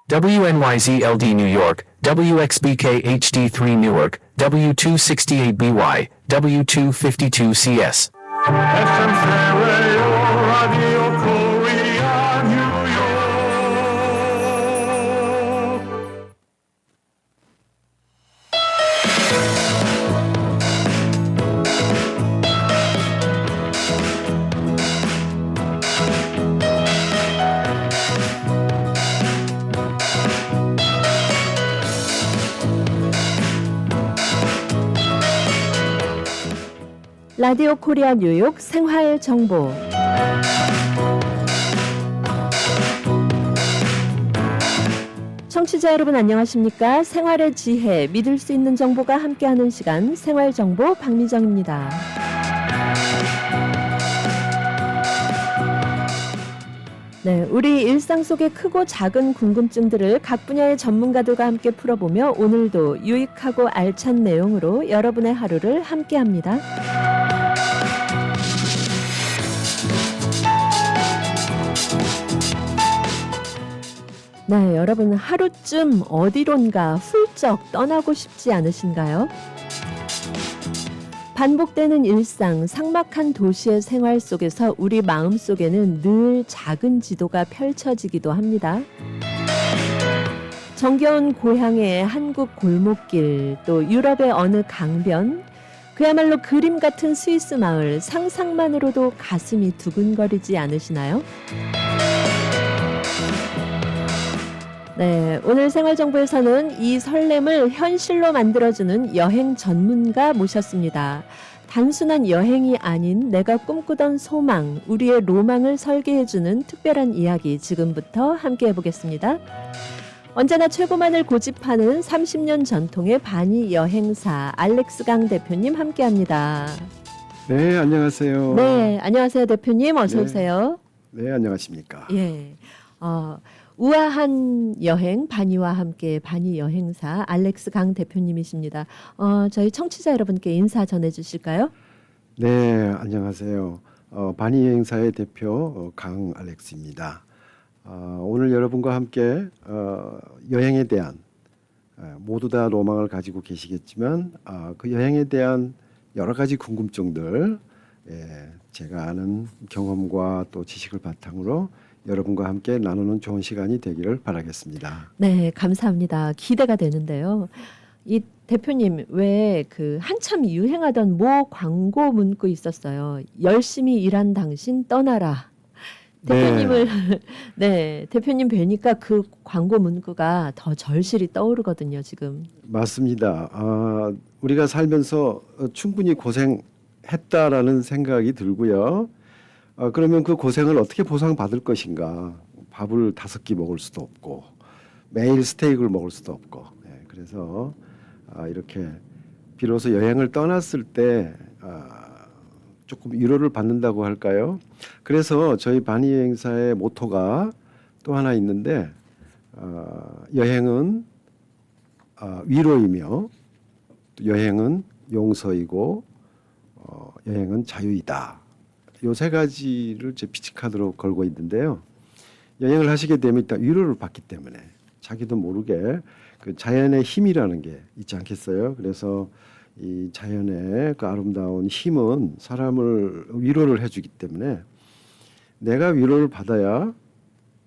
WNYZ-LD New York, WXBK HD3 Newark, W268BY, W252CS. FM stereo radio Korea New York. 라디오 코리아 뉴욕 생활 정보. 청취자 여러분 안녕하십니까? 생활의 지혜, 믿을 수 있는 정보가 함께하는 시간 생활 정보 박미정입니다. 네, 우리 일상 속의 크고 작은 궁금증들을 각 분야의 전문가들과 함께 풀어보며 오늘도 유익하고 알찬 내용으로 여러분의 하루를 함께합니다. 네, 여러분 하루쯤 어디론가 훌쩍 떠나고 싶지 않으신가요? 반복되는 일상, 삭막한 도시의 생활 속에서 우리 마음속에는 늘 작은 지도가 펼쳐지기도 합니다. 정겨운 고향의 한국 골목길, 또 유럽의 어느 강변, 그야말로 그림 같은 스위스 마을, 상상만으로도 가슴이 두근거리지 않으시나요? 네, 오늘 생활정보에서는 이 설렘을 현실로 만들어주는 여행 전문가 모셨습니다. 단순한 여행이 아닌 내가 꿈꾸던 소망, 우리의 로망을 설계해주는 특별한 이야기 지금부터 함께 해보겠습니다. 언제나 최고만을 고집하는 30년 전통의 바니 여행사 알렉스 강 대표님 함께합니다. 네, 안녕하세요. 네, 안녕하세요 대표님, 어서 네. 오세요. 네, 안녕하십니까. 예, 우아한 여행 바니와 함께 바니 여행사 알렉스 강 대표님이십니다. 저희 청취자 여러분께 인사 전해주실까요? 네, 안녕하세요. 바니 여행사의 대표 강 알렉스입니다. 오늘 여러분과 함께 여행에 대한 모두 다 로망을 가지고 계시겠지만 그 여행에 대한 여러 가지 궁금증들, 제가 아는 경험과 또 지식을 바탕으로 여러분과 함께 나누는 좋은 시간이 되기를 바라겠습니다. 네, 감사합니다. 기대가 되는데요. 이 대표님 왜 그 한참 유행하던 모 광고 문구 있었어요. 열심히 일한 당신 떠나라. 대표님을 네, 대표님 뵈니까 그 광고 문구가 더 절실히 떠오르거든요, 지금. 맞습니다. 우리가 살면서 충분히 고생했다라는 생각이 들고요. 그러면 그 고생을 어떻게 보상받을 것인가? 밥을 5끼 먹을 수도 없고 매일 스테이크를 먹을 수도 없고 그래서 이렇게 비로소 여행을 떠났을 때 조금 위로를 받는다고 할까요? 그래서 저희 바니 여행사의 모토가 또 하나 있는데 여행은 위로이며 여행은 용서이고 여행은 자유이다. 요 세 가지를 제 피치카드로 걸고 있는데요. 여행을 하시게 되면 일단 위로를 받기 때문에 자기도 모르게 그 자연의 힘이라는 게 있지 않겠어요? 그래서 이 자연의 그 아름다운 힘은 사람을 위로를 해주기 때문에 내가 위로를 받아야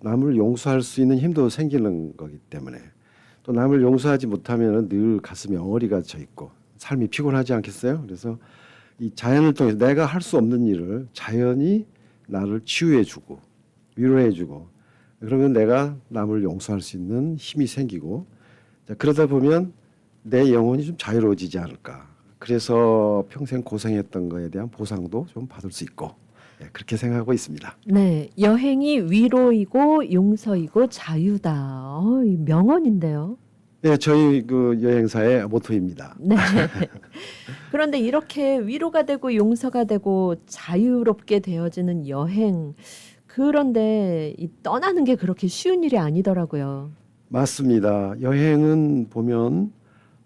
남을 용서할 수 있는 힘도 생기는 거기 때문에 또 남을 용서하지 못하면 늘 가슴에 엉어리가 져 있고 삶이 피곤하지 않겠어요? 그래서 이 자연을 통해서 내가 할 수 없는 일을 자연이 나를 치유해주고 위로해주고 그러면 내가 남을 용서할 수 있는 힘이 생기고 그러다 보면 내 영혼이 좀 자유로워지지 않을까. 그래서 평생 고생했던 거에 대한 보상도 좀 받을 수 있고 그렇게 생각하고 있습니다. 네, 여행이 위로이고 용서이고 자유다. 이 명언인데요. 네, 저희 그 여행사의 모토입니다. 네. 그런데 이렇게 위로가 되고 용서가 되고 자유롭게 되어지는 여행, 그런데 이 떠나는 게 그렇게 쉬운 일이 아니더라고요. 맞습니다. 여행은 보면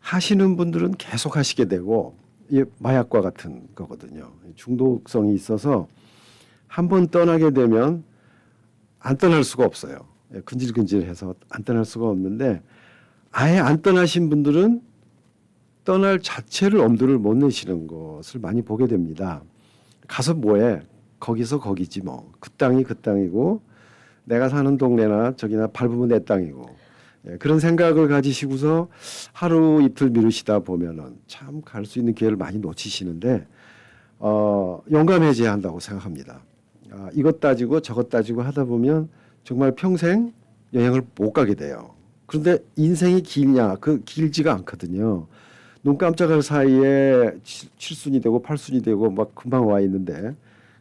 하시는 분들은 계속 하시게 되고 이 마약과 같은 거거든요. 중독성이 있어서 한 번 떠나게 되면 안 떠날 수가 없어요. 근질근질해서 안 떠날 수가 없는데 아예 안 떠나신 분들은 떠날 자체를 엄두를 못 내시는 것을 많이 보게 됩니다. 가서 뭐해? 거기서 거기지 뭐. 그 땅이 그 땅이고 내가 사는 동네나 저기나 밟으면 내 땅이고 그런 생각을 가지시고서 하루 이틀 미루시다 보면은 참 갈 수 있는 기회를 많이 놓치시는데 용감해져야 한다고 생각합니다. 이것 따지고 저것 따지고 하다 보면 정말 평생 여행을 못 가게 돼요. 그런데 인생이 길냐? 그 길지가 않거든요. 눈 깜짝할 사이에 7순이 되고 8순이 되고 막 금방 와 있는데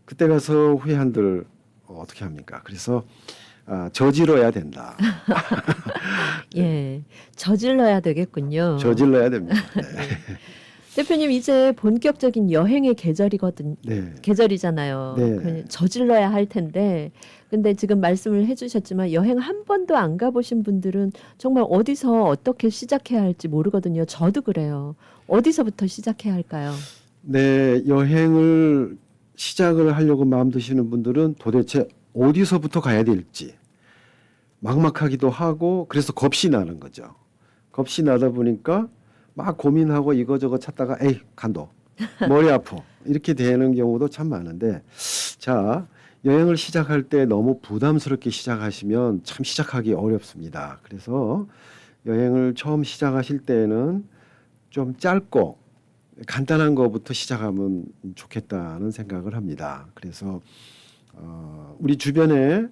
그때 가서 후회한들 어떻게 합니까? 그래서 저질러야 된다. 예, 저질러야 되겠군요. 저질러야 됩니다. 네. 대표님 이제 본격적인 여행의 네. 계절이잖아요. 네. 그냥 저질러야 할 텐데, 근데 지금 말씀을 해주셨지만 여행 한 번도 안 가보신 분들은 정말 어디서 어떻게 시작해야 할지 모르거든요. 저도 그래요. 어디서부터 시작해야 할까요? 네, 여행을 시작을 하려고 마음 드시는 분들은 도대체 어디서부터 가야 될지 막막하기도 하고 그래서 겁이 나는 거죠. 겁이 나다 보니까 막 고민하고 이거저거 찾다가 에이 간도 머리 아파 이렇게 되는 경우도 참 많은데 자 여행을 시작할 때 너무 부담스럽게 시작하시면 참 시작하기 어렵습니다. 그래서 여행을 처음 시작하실 때는 좀 짧고 간단한 거부터 시작하면 좋겠다는 생각을 합니다. 그래서 우리 주변에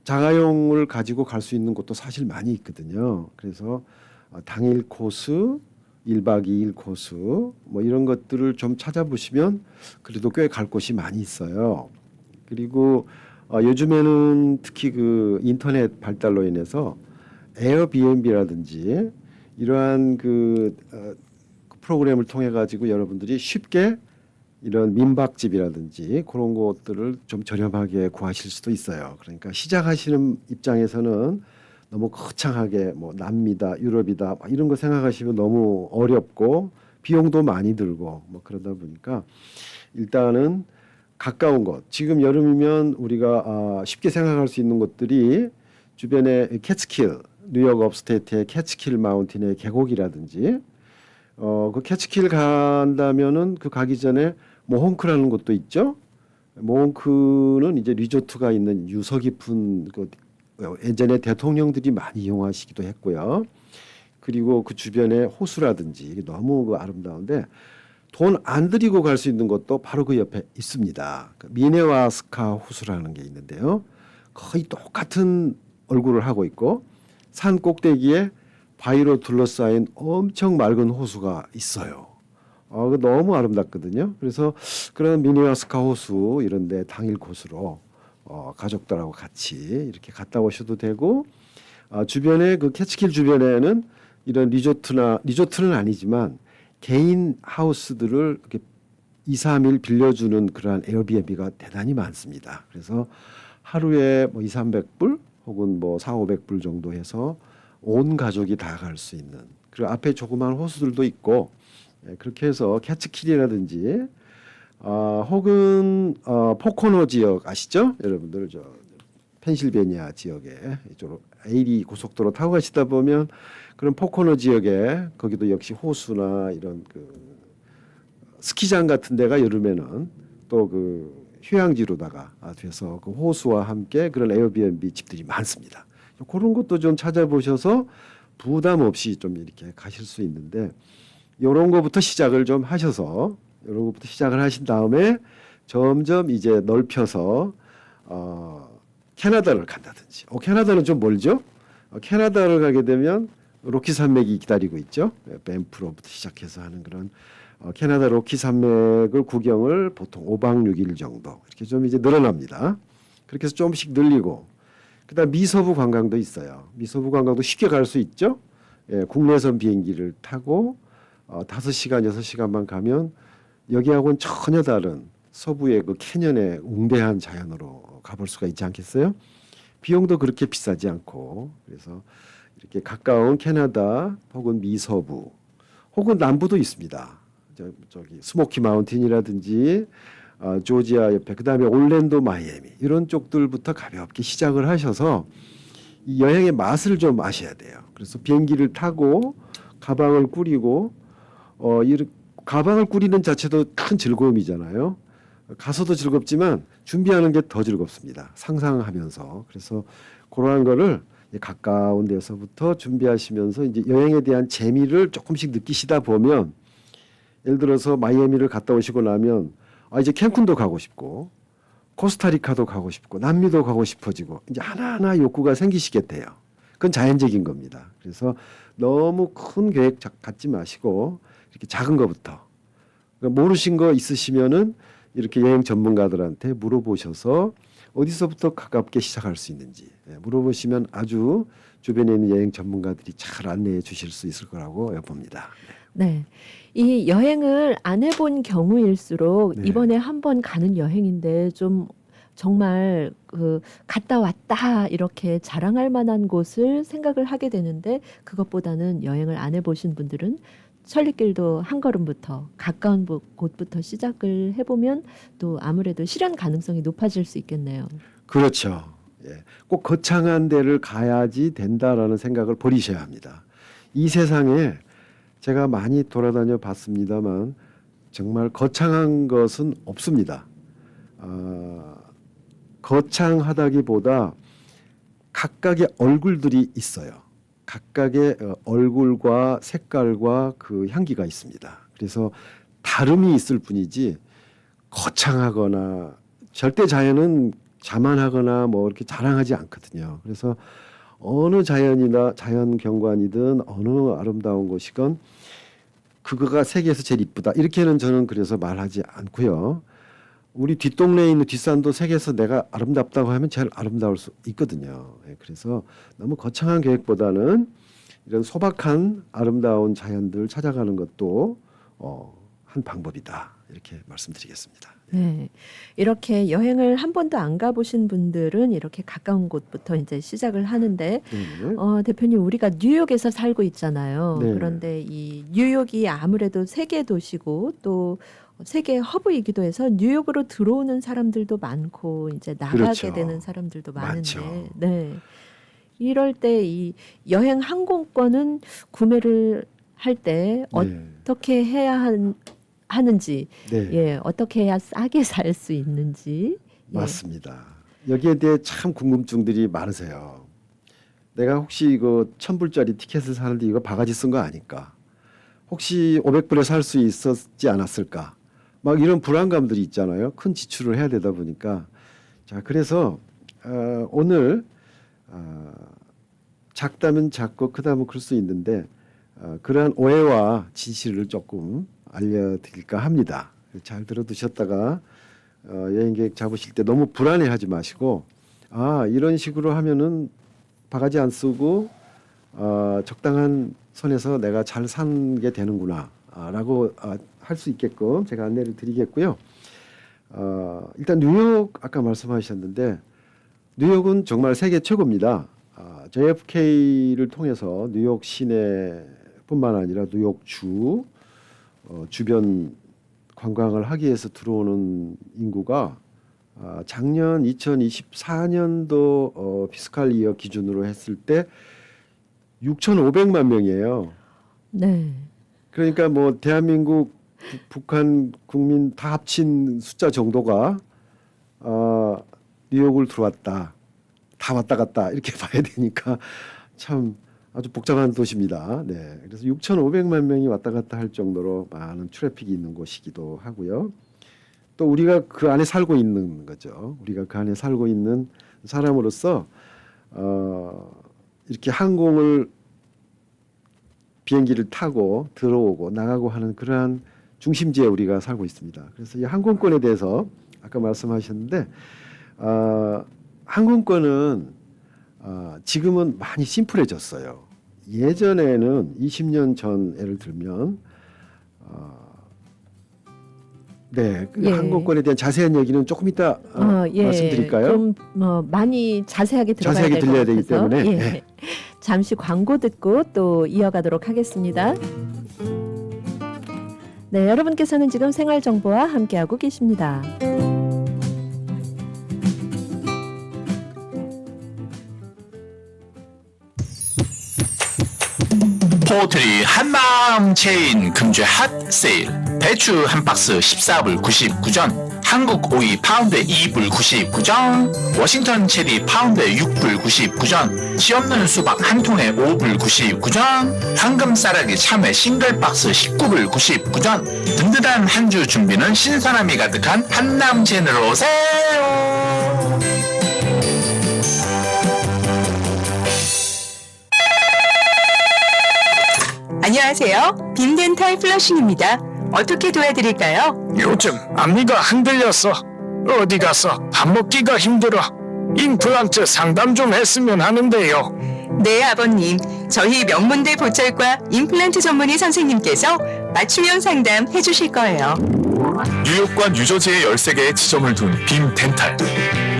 자가용을 가지고 갈 수 있는 곳도 사실 많이 있거든요. 그래서 당일 코스, 1박 2일 코스 뭐 이런 것들을 좀 찾아보시면 그래도 꽤 갈 곳이 많이 있어요. 그리고 요즘에는 특히 그 인터넷 발달로 인해서 에어비앤비라든지 이러한 그 프로그램을 통해 가지고 여러분들이 쉽게 이런 민박집이라든지 그런 것들을 좀 저렴하게 구하실 수도 있어요. 그러니까 시작하시는 입장에서는 너무 거창하게 뭐 남미다, 유럽이다 이런 거 생각하시면 너무 어렵고 비용도 많이 들고 뭐 그러다 보니까 일단은 가까운 곳. 지금 여름이면 우리가 쉽게 생각할 수 있는 곳들이 주변에 캐츠킬, 뉴욕 업스테이트의 캐츠킬 마운틴의 계곡이라든지 그 캐츠킬 간다면은 그 가기 전에 모홍크라는 곳도 있죠. 모홍크는 이제 리조트가 있는 유서 깊은 그 예전에 대통령들이 많이 이용하시기도 했고요. 그리고 그 주변에 호수라든지 이게 너무 그 아름다운데 돈 안 들이고 갈 수 있는 것도 바로 그 옆에 있습니다. 그 미네와스카 호수라는 게 있는데요. 거의 똑같은 얼굴을 하고 있고 산 꼭대기에 바위로 둘러싸인 엄청 맑은 호수가 있어요. 그 너무 아름답거든요. 그래서 그런 미네와스카 호수 이런 데 당일 코스로 가족들하고 같이 이렇게 갔다 오셔도 되고 주변에 그 캐치킬 주변에는 이런 리조트는 아니지만 개인 하우스들을 이렇게 2, 3일 빌려주는 그러한 에어비앤비가 대단히 많습니다. 그래서 하루에 뭐 2, 300불 혹은 뭐 4, 500불 정도 해서 온 가족이 다 갈 수 있는 그리고 앞에 조그마한 호수들도 있고 그렇게 해서 캐츠킬이라든지 혹은 포코노 지역 아시죠? 여러분들 저 펜실베니아 지역에 이쪽으로 에이리 고속도로 타고 가시다 보면 그런 포코노 지역에 거기도 역시 호수나 이런 그 스키장 같은 데가 여름에는 또 그 휴양지로다가 돼서 그 호수와 함께 그런 에어비앤비 집들이 많습니다. 그런 것도 좀 찾아보셔서 부담 없이 좀 이렇게 가실 수 있는데 이런 거부터 시작을 좀 하셔서 이런 것부터 시작을 하신 다음에 점점 이제 넓혀서 캐나다를 간다든지. 캐나다는 좀 멀죠? 캐나다를 가게 되면 로키 산맥이 기다리고 있죠. 밴프로부터 시작해서 하는 그런 캐나다 로키 산맥을 구경을 보통 5박 6일 정도 이렇게 좀 이제 늘어납니다. 그렇게 해서 조금씩 늘리고 그다음 미서부 관광도 있어요. 미서부 관광도 쉽게 갈 수 있죠. 국내선 비행기를 타고 5시간, 6시간만 가면 여기하고는 전혀 다른 서부의 그 캐년의 웅대한 자연으로 가볼 수가 있지 않겠어요? 비용도 그렇게 비싸지 않고 그래서 이렇게 가까운 캐나다 혹은 미서부 혹은 남부도 있습니다. 저기 스모키 마운틴이라든지 조지아 옆에 그다음에 올랜도, 마이애미 이런 쪽들부터 가볍게 시작을 하셔서 이 여행의 맛을 좀 아셔야 돼요. 그래서 비행기를 타고 가방을 꾸리고 가방을 꾸리는 자체도 큰 즐거움이잖아요. 가서도 즐겁지만 준비하는 게 더 즐겁습니다. 상상하면서. 그래서 그러한 거를 가까운 데서부터 준비하시면서 이제 여행에 대한 재미를 조금씩 느끼시다 보면 예를 들어서 마이애미를 갔다 오시고 나면 이제 캔쿤도 가고 싶고 코스타리카도 가고 싶고 남미도 가고 싶어지고 이제 하나하나 욕구가 생기시게 돼요. 그건 자연적인 겁니다. 그래서 너무 큰 계획 갖지 마시고 이렇게 작은 거부터 그러니까 모르신 거 있으시면은 이렇게 여행 전문가들한테 물어보셔서 어디서부터 가깝게 시작할 수 있는지 물어보시면 아주 주변에 있는 여행 전문가들이 잘 안내해 주실 수 있을 거라고 봅니다. 네. 이 여행을 안 해본 경우일수록 네. 이번에 한번 가는 여행인데 좀 정말 갔다 왔다 이렇게 자랑할 만한 곳을 생각을 하게 되는데 그것보다는 여행을 안 해보신 분들은 천리길도 한 걸음부터 가까운 곳부터 시작을 해보면 또 아무래도 실현 가능성이 높아질 수 있겠네요. 그렇죠. 예. 꼭 거창한 데를 가야지 된다라는 생각을 버리셔야 합니다. 이 세상에 제가 많이 돌아다녀 봤습니다만 정말 거창한 것은 없습니다. 거창하다기보다 각각의 얼굴들이 있어요. 각각의 얼굴과 색깔과 그 향기가 있습니다. 그래서 다름이 있을 뿐이지 거창하거나 절대 자연은 자만하거나 뭐 이렇게 자랑하지 않거든요. 그래서 어느 자연이나 자연 경관이든 어느 아름다운 곳이건 그거가 세계에서 제일 이쁘다 이렇게는 저는 그래서 말하지 않고요. 우리 뒷동네에 있는 뒷산도 세계에서 내가 아름답다고 하면 제일 아름다울 수 있거든요. 그래서 너무 거창한 계획보다는 이런 소박한 아름다운 자연들 찾아가는 것도 한 방법이다 이렇게 말씀드리겠습니다. 네. 이렇게 여행을 한 번도 안 가보신 분들은 이렇게 가까운 곳부터 이제 시작을 하는데, 네. 대표님, 우리가 뉴욕에서 살고 있잖아요. 네. 그런데 이 뉴욕이 아무래도 세계 도시고 또 세계 허브이기도 해서 뉴욕으로 들어오는 사람들도 많고 이제 나가게 그렇죠. 되는 사람들도 많은데, 많죠. 네. 이럴 때 이 여행 항공권은 구매를 할 때 네. 어떻게 해야 하는지, 네. 예, 어떻게 해야 싸게 살 수 있는지. 예. 맞습니다. 여기에 대해 참 궁금증들이 많으세요. 내가 혹시 이거 1,000불짜리 티켓을 사는데 이거 바가지 쓴 거 아닐까? 혹시 500불에 살 수 있었지 않았을까? 막 이런 불안감들이 있잖아요. 큰 지출을 해야 되다 보니까. 자, 그래서 오늘 작다면 작고 크다면 클 수 있는데 그러한 오해와 진실을 조금 알려드릴까 합니다. 잘 들어두셨다가 여행 계획 잡으실 때 너무 불안해하지 마시고 이런 식으로 하면은 바가지 안 쓰고 적당한 선에서 내가 잘 산 게 되는구나 라고 할 수 있게끔 제가 안내를 드리겠고요. 일단 뉴욕 아까 말씀하셨는데 뉴욕은 정말 세계 최고입니다. JFK를 통해서 뉴욕 시내뿐만 아니라 뉴욕 주 주변 관광을 하기 위해서 들어오는 인구가 작년 2024년도 피스칼 이어 기준으로 했을 때 6,500만 명이에요. 네. 그러니까 뭐 대한민국, 북한 국민 다 합친 숫자 정도가 뉴욕을 들어왔다. 다 왔다 갔다 이렇게 봐야 되니까 참 아주 복잡한 도시입니다. 네, 그래서 6,500만 명이 왔다 갔다 할 정도로 많은 트래픽이 있는 곳이기도 하고요. 또 우리가 그 안에 살고 있는 거죠. 우리가 그 안에 살고 있는 사람으로서 이렇게 비행기를 타고 들어오고 나가고 하는 그러한 중심지에 우리가 살고 있습니다. 그래서 이 항공권에 대해서 아까 말씀하셨는데 항공권은 지금은 많이 심플해졌어요. 예전에는 20년 전 예를 들면 그 예. 항공권에 대한 자세한 얘기는 조금 이따 예. 말씀드릴까요? 좀 많이 자세하게 들어가야 자세하게 될 것 들려야 되기 같아서. 때문에. 예. 네. 잠시 광고 듣고 또 이어가도록 하겠습니다. 네, 여러분께서는 지금 생활정보와 함께하고 계십니다. 포트리 한마음 체인 금주의 핫 세일. 배추 한 박스 14불 99전, 한국 오이 파운드에 2불 99전, 워싱턴 체리 파운드에 6불 99전, 씨 없는 수박 한 통에 5불 99전, 황금 쌀아기 참외 싱글 박스 19불 99전. 든든한 한 주 준비는 신선함이 가득한 한남 체인으로 오세요. 안녕하세요. 빔덴탈 플러싱입니다. 어떻게 도와드릴까요? 요즘 앞니가 흔들려서 어디 가서 밥 먹기가 힘들어. 임플란트 상담 좀 했으면 하는데요. 네, 아버님. 저희 명문대 보철과 임플란트 전문의 선생님께서 맞춤형 상담 해주실 거예요. 뉴욕과 뉴저지에 13개의 지점을 둔 빔덴탈.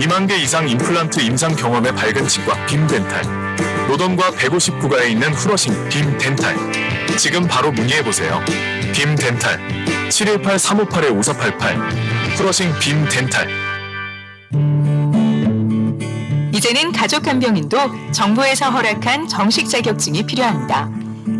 2만 개 이상 임플란트 임상 경험의 밝은 치과 빔덴탈. 노던과 150구가에 있는 후러싱 빔덴탈. 지금 바로 문의해보세요. 빔덴탈 718-358-5488 후러싱 빔덴탈. 이제는 가족 간병인도 정부에서 허락한 정식 자격증이 필요합니다.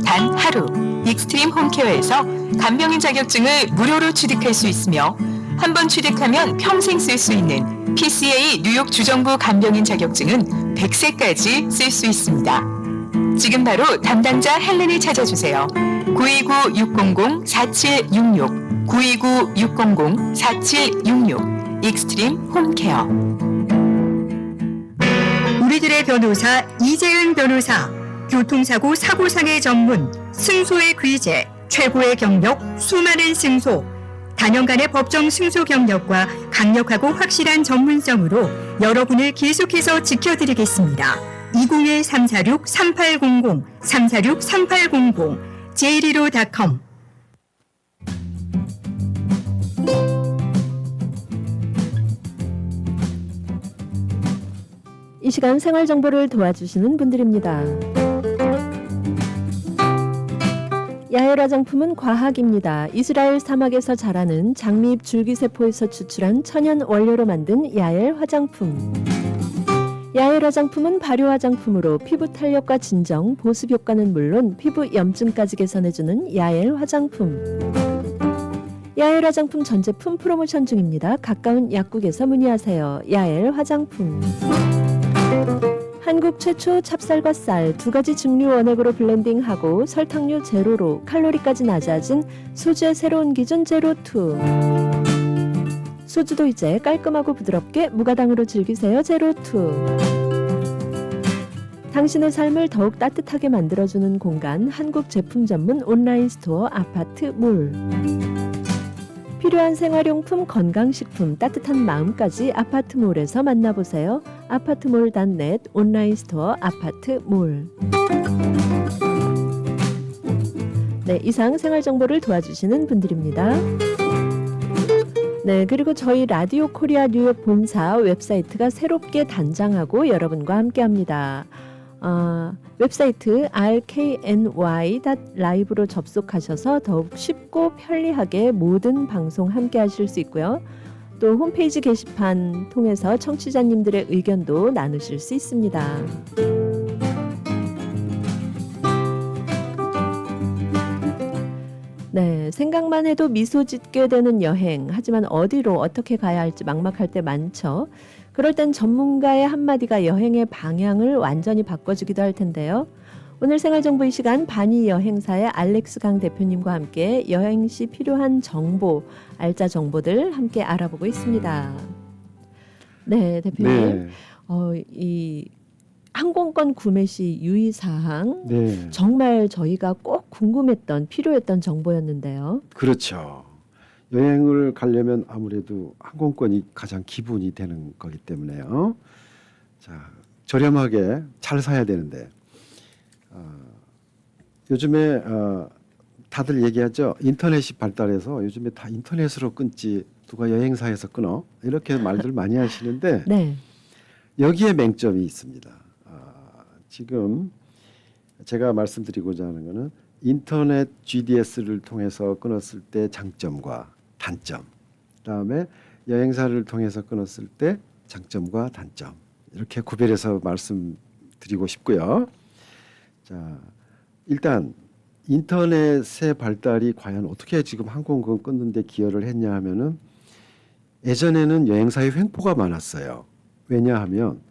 단 하루 익스트림 홈케어에서 간병인 자격증을 무료로 취득할 수 있으며 한 번 취득하면 평생 쓸 수 있는 PCA 뉴욕 주정부 간병인 자격증은 100세까지 쓸 수 있습니다. 지금 바로 담당자 헬렌을 찾아주세요. 929-600-4766 929-600-4766 익스트림 홈케어. 우리들의 변호사 이재은 변호사, 교통사고 사고상해 전문, 승소의 귀재, 최고의 경력, 수많은 승소, 다년간의 법정 승소 경력과 강력하고 확실한 전문성으로 여러분을 계속해서 지켜드리겠습니다. 201-346-3800, 346-3800, j115.com. 이 시간 생활 정보를 도와주시는 분들입니다. 야엘 화장품은 과학입니다. 이스라엘 사막에서 자라는 장미잎 줄기세포에서 추출한 천연 원료로 만든 야엘 화장품. 야엘 화장품은 발효 화장품으로 피부 탄력과 진정, 보습 효과는 물론 피부 염증까지 개선해주는 야엘 화장품. 야엘 화장품 전 제품 프로모션 중입니다. 가까운 약국에서 문의하세요. 야엘 화장품. 한국 최초 찹쌀과 쌀 두 가지 증류 원액으로 블렌딩하고 설탕류 제로로 칼로리까지 낮아진 소주의 새로운 기준 제로2. 소주도 이제 깔끔하고 부드럽게 무가당으로 즐기세요. 제로2. 당신의 삶을 더욱 따뜻하게 만들어주는 공간 한국 제품 전문 온라인 스토어 아파트몰. 필요한 생활용품, 건강식품, 따뜻한 마음까지 아파트몰에서 만나보세요. 아파트몰.net 온라인 스토어 아파트몰. 네, 이상 생활정보를 도와주시는 분들입니다. 네, 그리고 저희 라디오 코리아 뉴욕 본사 웹사이트가 새롭게 단장하고 여러분과 함께합니다. 웹사이트 rkny.live로 접속하셔서 더욱 쉽고 편리하게 모든 방송 함께 하실 수 있고요. 또 홈페이지 게시판 통해서 청취자님들의 의견도 나누실 수 있습니다. 네, 생각만 해도 미소 짓게 되는 여행. 하지만 어디로 어떻게 가야 할지 막막할 때 많죠. 그럴 땐 전문가의 한마디가 여행의 방향을 완전히 바꿔주기도 할 텐데요. 오늘 생활정보 이 시간 바니 여행사의 알렉스 강 대표님과 함께 여행 시 필요한 정보, 알짜 정보들 함께 알아보고 있습니다. 네, 대표님. 네. 이 항공권 구매 시 유의사항 네. 정말 저희가 꼭 궁금했던 필요했던 정보였는데요. 그렇죠. 여행을 가려면 아무래도 항공권이 가장 기본이 되는 거기 때문에요. 자, 저렴하게 잘 사야 되는데 요즘에 다들 얘기하죠. 인터넷이 발달해서 요즘에 다 인터넷으로 끊지 누가 여행사에서 끊어 이렇게 말들 많이 하시는데 네. 여기에 맹점이 있습니다. 지금 제가 말씀드리고자 하는 거는 인터넷 GDS를 통해서 끊었을 때 장점과 단점, 그다음에 여행사를 통해서 끊었을 때 장점과 단점 이렇게 구별해서 말씀드리고 싶고요. 자, 일단 인터넷의 발달이 과연 어떻게 지금 항공권 끊는 데 기여를 했냐 하면은 예전에는 여행사의 횡포가 많았어요. 왜냐하면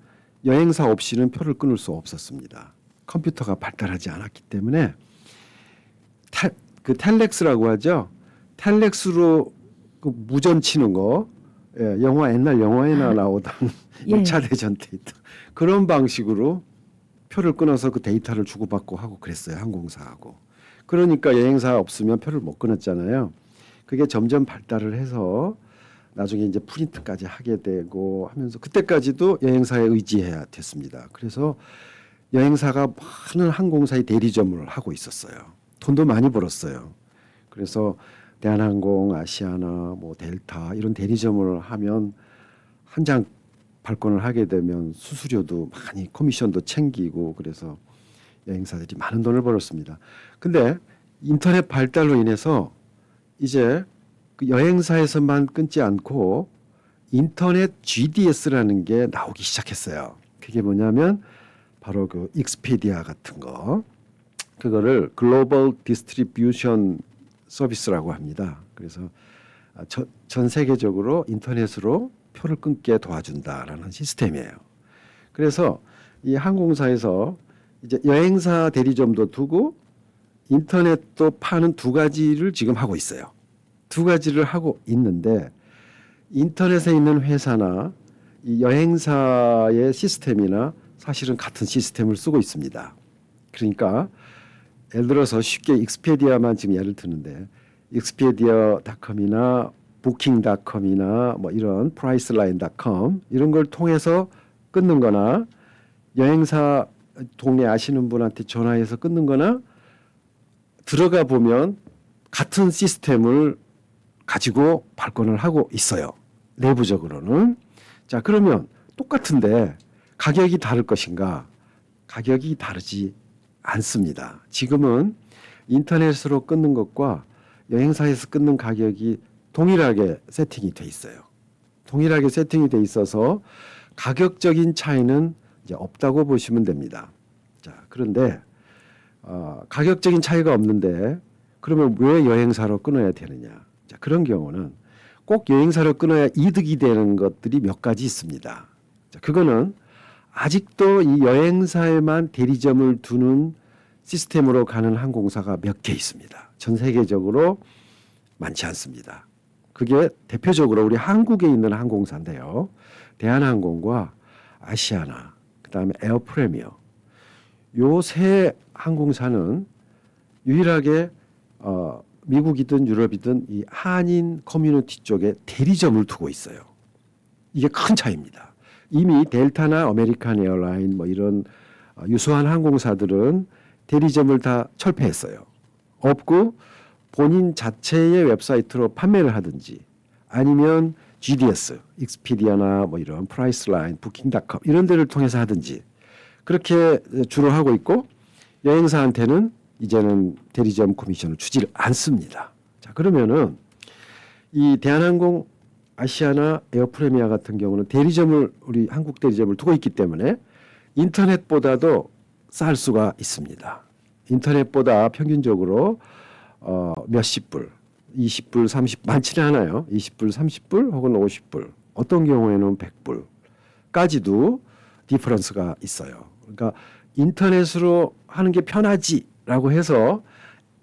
여행사 없이는 표를 끊을 수 없었습니다. 컴퓨터가 발달하지 않았기 때문에 그 텔렉스라고 하죠. 텔렉스로 그 무전 치는 거, 예, 옛날 영화에나 나오던 예. 1차 대전 데이터 그런 방식으로 표를 끊어서 그 데이터를 주고받고 하고 그랬어요. 항공사하고. 그러니까 여행사 없으면 표를 못 끊었잖아요. 그게 점점 발달을 해서 나중에 이제 프린트까지 하게 되고 하면서 그때까지도 여행사에 의지해야 됐습니다. 그래서 여행사가 많은 항공사의 대리점을 하고 있었어요. 돈도 많이 벌었어요. 그래서 대한항공, 아시아나, 뭐 델타 이런 대리점을 하면 한 장 발권을 하게 되면 수수료도 많이 커미션도 챙기고 그래서 여행사들이 많은 돈을 벌었습니다. 근데 인터넷 발달로 인해서 이제 그 여행사에서만 끊지 않고 인터넷 GDS라는 게 나오기 시작했어요. 그게 뭐냐면 바로 그 익스피디아 같은 거. 그거를 글로벌 디스트리뷰션 서비스라고 합니다. 그래서 전 세계적으로 인터넷으로 표를 끊게 도와준다라는 시스템이에요. 그래서 이 항공사에서 이제 여행사 대리점도 두고 인터넷도 파는 두 가지를 지금 하고 있어요. 두 가지를 하고 있는데 인터넷에 있는 회사나 이 여행사의 시스템이나 사실은 같은 시스템을 쓰고 있습니다. 그러니까 예를 들어서 쉽게 익스페디아만 지금 예를 드는데 익스페디아닷컴이나 부킹닷컴이나 뭐 이런 프라이스라인.com 이런 걸 통해서 끊는 거나 여행사 동네 아시는 분한테 전화해서 끊는 거나 들어가 보면 같은 시스템을 가지고 발권을 하고 있어요. 내부적으로는. 자, 그러면 똑같은데 가격이 다를 것인가? 가격이 다르지 않습니다. 지금은 인터넷으로 끊는 것과 여행사에서 끊는 가격이 동일하게 세팅이 돼 있어요. 동일하게 세팅이 돼 있어서 가격적인 차이는 이제 없다고 보시면 됩니다. 자, 그런데 가격적인 차이가 없는데 그러면 왜 여행사로 끊어야 되느냐? 자, 그런 경우는 꼭 여행사로 끊어야 이득이 되는 것들이 몇 가지 있습니다. 자, 그거는 아직도 이 여행사에만 대리점을 두는 시스템으로 가는 항공사가 몇 개 있습니다. 전 세계적으로 많지 않습니다. 그게 대표적으로 우리 한국에 있는 항공사인데요. 대한항공과 아시아나, 그다음에 에어프레미어 요 세 항공사는 유일하게 미국이든 유럽이든 이 한인 커뮤니티 쪽에 대리점을 두고 있어요. 이게 큰 차이입니다. 이미 델타나 아메리칸 에어라인 뭐 이런 유수한 항공사들은 대리점을 다 철폐했어요. 없고 본인 자체의 웹사이트로 판매를 하든지 아니면 GDS, 익스피디아나 뭐 이런 프라이스라인, 부킹닷컴 이런 데를 통해서 하든지 그렇게 주로 하고 있고 여행사한테는 이제는 대리점 커미션을 주지를 않습니다. 자, 그러면은 이 대한항공, 아시아나, 에어프레미아 같은 경우는 대리점을 우리 한국 대리점을 두고 있기 때문에 인터넷보다도 쌀 수가 있습니다. 인터넷보다 평균적으로 몇십 불, 20불, 30 많지는 않아요. 20불, 30불 혹은 50불, 어떤 경우에는 100불까지도 디퍼런스가 있어요. 그러니까 인터넷으로 하는 게 편하지라고 해서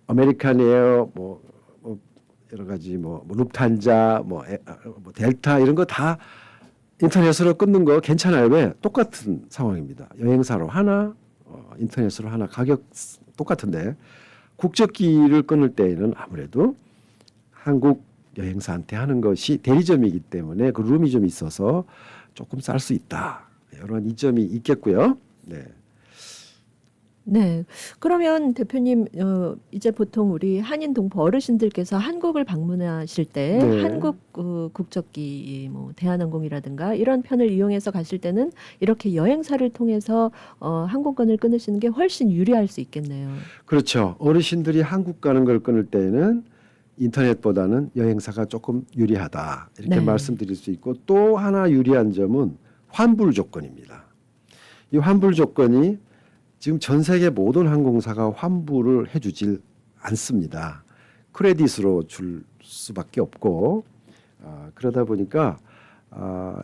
아메리칸 에어 뭐 여러 가지 뭐 루프탄자 뭐 델타 이런 거 다 인터넷으로 끊는 거 괜찮아요. 왜? 똑같은 상황입니다. 여행사로 하나 인터넷으로 하나 가격 똑같은데 국적기를 끊을 때에는 아무래도 한국 여행사한테 하는 것이 대리점이기 때문에 그 룸이 좀 있어서 조금 쌀 수 있다. 이런 이점이 있겠고요. 네. 네. 그러면 대표님 이제 보통 우리 한인 동포 어르신들께서 한국을 방문하실 때 네. 한국 국적기 뭐 대한항공이라든가 이런 편을 이용해서 가실 때는 이렇게 여행사를 통해서 항공권을 끊으시는 게 훨씬 유리할 수 있겠네요. 그렇죠. 어르신들이 한국 가는 걸 끊을 때에는 인터넷보다는 여행사가 조금 유리하다 이렇게 네. 말씀드릴 수 있고 또 하나 유리한 점은 환불 조건입니다. 이 환불 조건이 지금 전 세계 모든 항공사가 환불을 해주질 않습니다. 크레딧으로 줄 수밖에 없고 그러다 보니까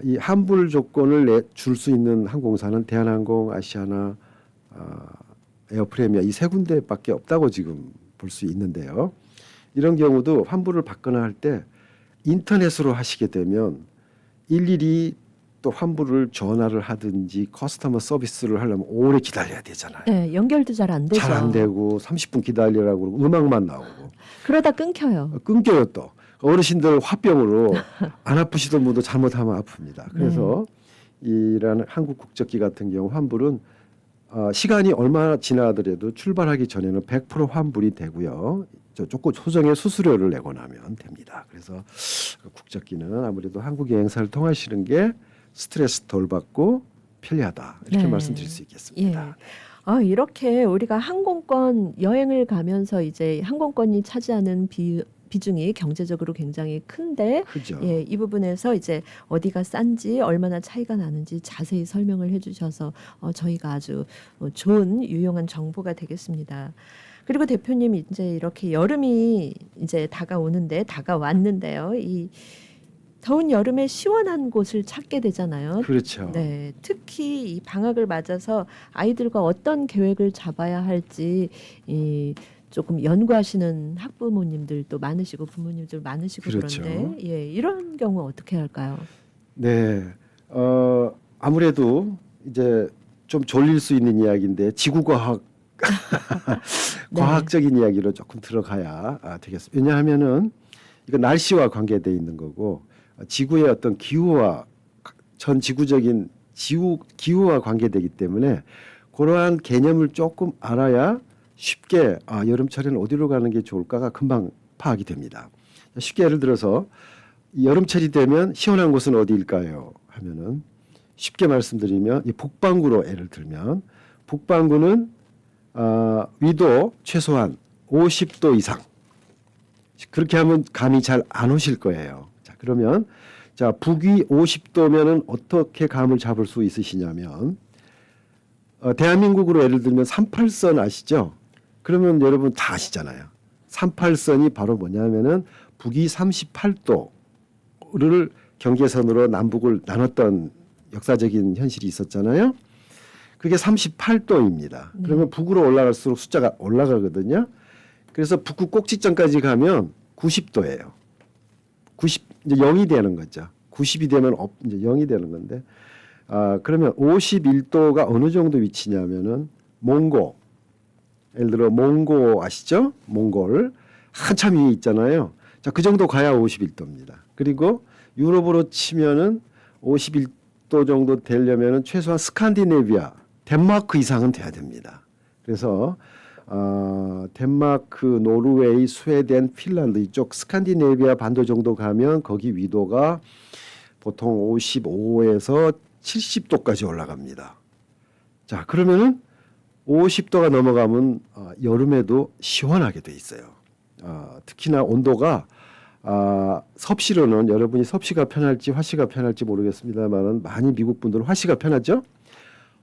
이 환불 조건을 줄 수 있는 항공사는 대한항공, 아시아나, 에어프리미아 이 세 군데밖에 없다고 지금 볼 수 있는데요. 이런 경우도 환불을 받거나 할 때 인터넷으로 하시게 되면 일일이 또 환불을 전화를 하든지 커스터머 서비스를 하려면 오래 기다려야 되잖아요. 네, 연결도 잘 안 되죠. 잘 안 되고 30분 기다리라고 그러고 음악만 나오고 그러다 끊겨요. 끊겨요 또. 어르신들 화병으로 안 아프시던 분도 잘못하면 아픕니다. 그래서 이런 한국 국적기 같은 경우 환불은 시간이 얼마나 지나더라도 출발하기 전에는 100% 환불이 되고요. 조금 소정의 수수료를 내고 나면 됩니다. 그래서 국적기는 아무래도 한국 여행사를 통하시는 게 스트레스 덜 받고 편리하다 이렇게 네. 말씀드릴 수 있겠습니다. 예. 이렇게 우리가 항공권 여행을 가면서 이제 항공권이 차지하는 비중이 경제적으로 굉장히 큰데 그죠? 예, 이 부분에서 이제 어디가 싼지 얼마나 차이가 나는지 자세히 설명을 해주셔서 저희가 아주 좋은 유용한 정보가 되겠습니다. 그리고 대표님 이제 이렇게 여름이 이제 다가왔는데요. 이 더운 여름에 시원한 곳을 찾게 되잖아요. 그렇죠. 네, 특히 이 방학을 맞아서 아이들과 어떤 계획을 잡아야 할지 조금 연구하시는 학부모님들도 많으시고 부모님들 많으시고 그렇죠. 그런데 예, 이런 경우 어떻게 할까요? 네, 아무래도 이제 좀 졸릴 수 있는 이야기인데 지구과학 네. 과학적인 이야기로 조금 들어가야 되겠습니다. 왜냐하면은 이거 날씨와 관계돼 있는 거고 지구의 어떤 기후와 전 지구적인 기후와 관계되기 때문에 그러한 개념을 조금 알아야 쉽게 여름철에는 어디로 가는 게 좋을까가 금방 파악이 됩니다. 쉽게 예를 들어서 여름철이 되면 시원한 곳은 어디일까요? 하면은 쉽게 말씀드리면 이 북반구로 예를 들면 북반구는 위도 최소한 50도 이상 그렇게 하면 감이 잘 안 오실 거예요. 자, 그러면 자, 북위 50도면은 어떻게 감을 잡을 수 있으시냐면 대한민국으로 예를 들면 38선 아시죠? 그러면 여러분 다 아시잖아요. 38선이 바로 뭐냐면은 북위 38도를 경계선으로 남북을 나눴던 역사적인 현실이 있었잖아요. 그게 38도입니다. 그러면 북으로 올라갈수록 숫자가 올라가거든요. 그래서 북극 꼭지점까지 가면 90도예요. 90 이제 0이 되는 거죠. 90이 되면 이제 0이 되는 건데 그러면 51도가 어느 정도 위치냐면은 몽고 예를 들어 몽고 아시죠? 몽골 한참 위에 있잖아요. 자, 그 정도 가야 51도입니다. 그리고 유럽으로 치면은 51도 정도 되려면은 최소한 스칸디네비아 덴마크 이상은 돼야 됩니다. 그래서 덴마크, 노르웨이, 스웨덴, 핀란드 이쪽 스칸디네비아 반도 정도 가면 거기 위도가 보통 55에서 70도까지 올라갑니다. 자, 그러면은 50도가 넘어가면 여름에도 시원하게 돼 있어요. 특히나 온도가 섭씨로는 여러분이 섭씨가 편할지 화씨가 편할지 모르겠습니다만 많이 미국 분들은 화씨가 편하죠.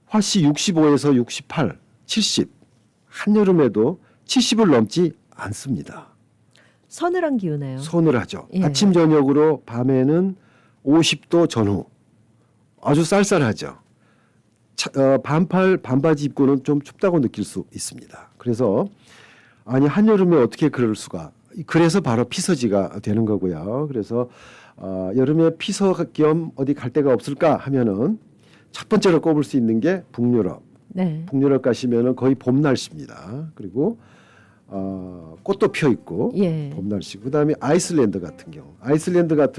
화씨 65에서 68, 70 한여름에도 70을 넘지 않습니다. 서늘한 기운이에요. 서늘하죠. 예. 아침 저녁으로 밤에는 50도 전후 아주 쌀쌀하죠. 반팔 반바지 입고는 좀 춥다고 느낄 수 있습니다. 그래서 아니 한여름에 어떻게 그럴 수가? 그래서 바로 피서지가 되는 거고요. 그래서 여름에 피서 겸 어디 갈 데가 없을까 하면은 첫 번째로 꼽을 수 있는 게 북유럽. 네. 북유럽 가시면은 거의 봄 날씨입니다. 그리고 꽃도 펴 있고 예. 봄 날씨고 그다음에 아이슬란드 같은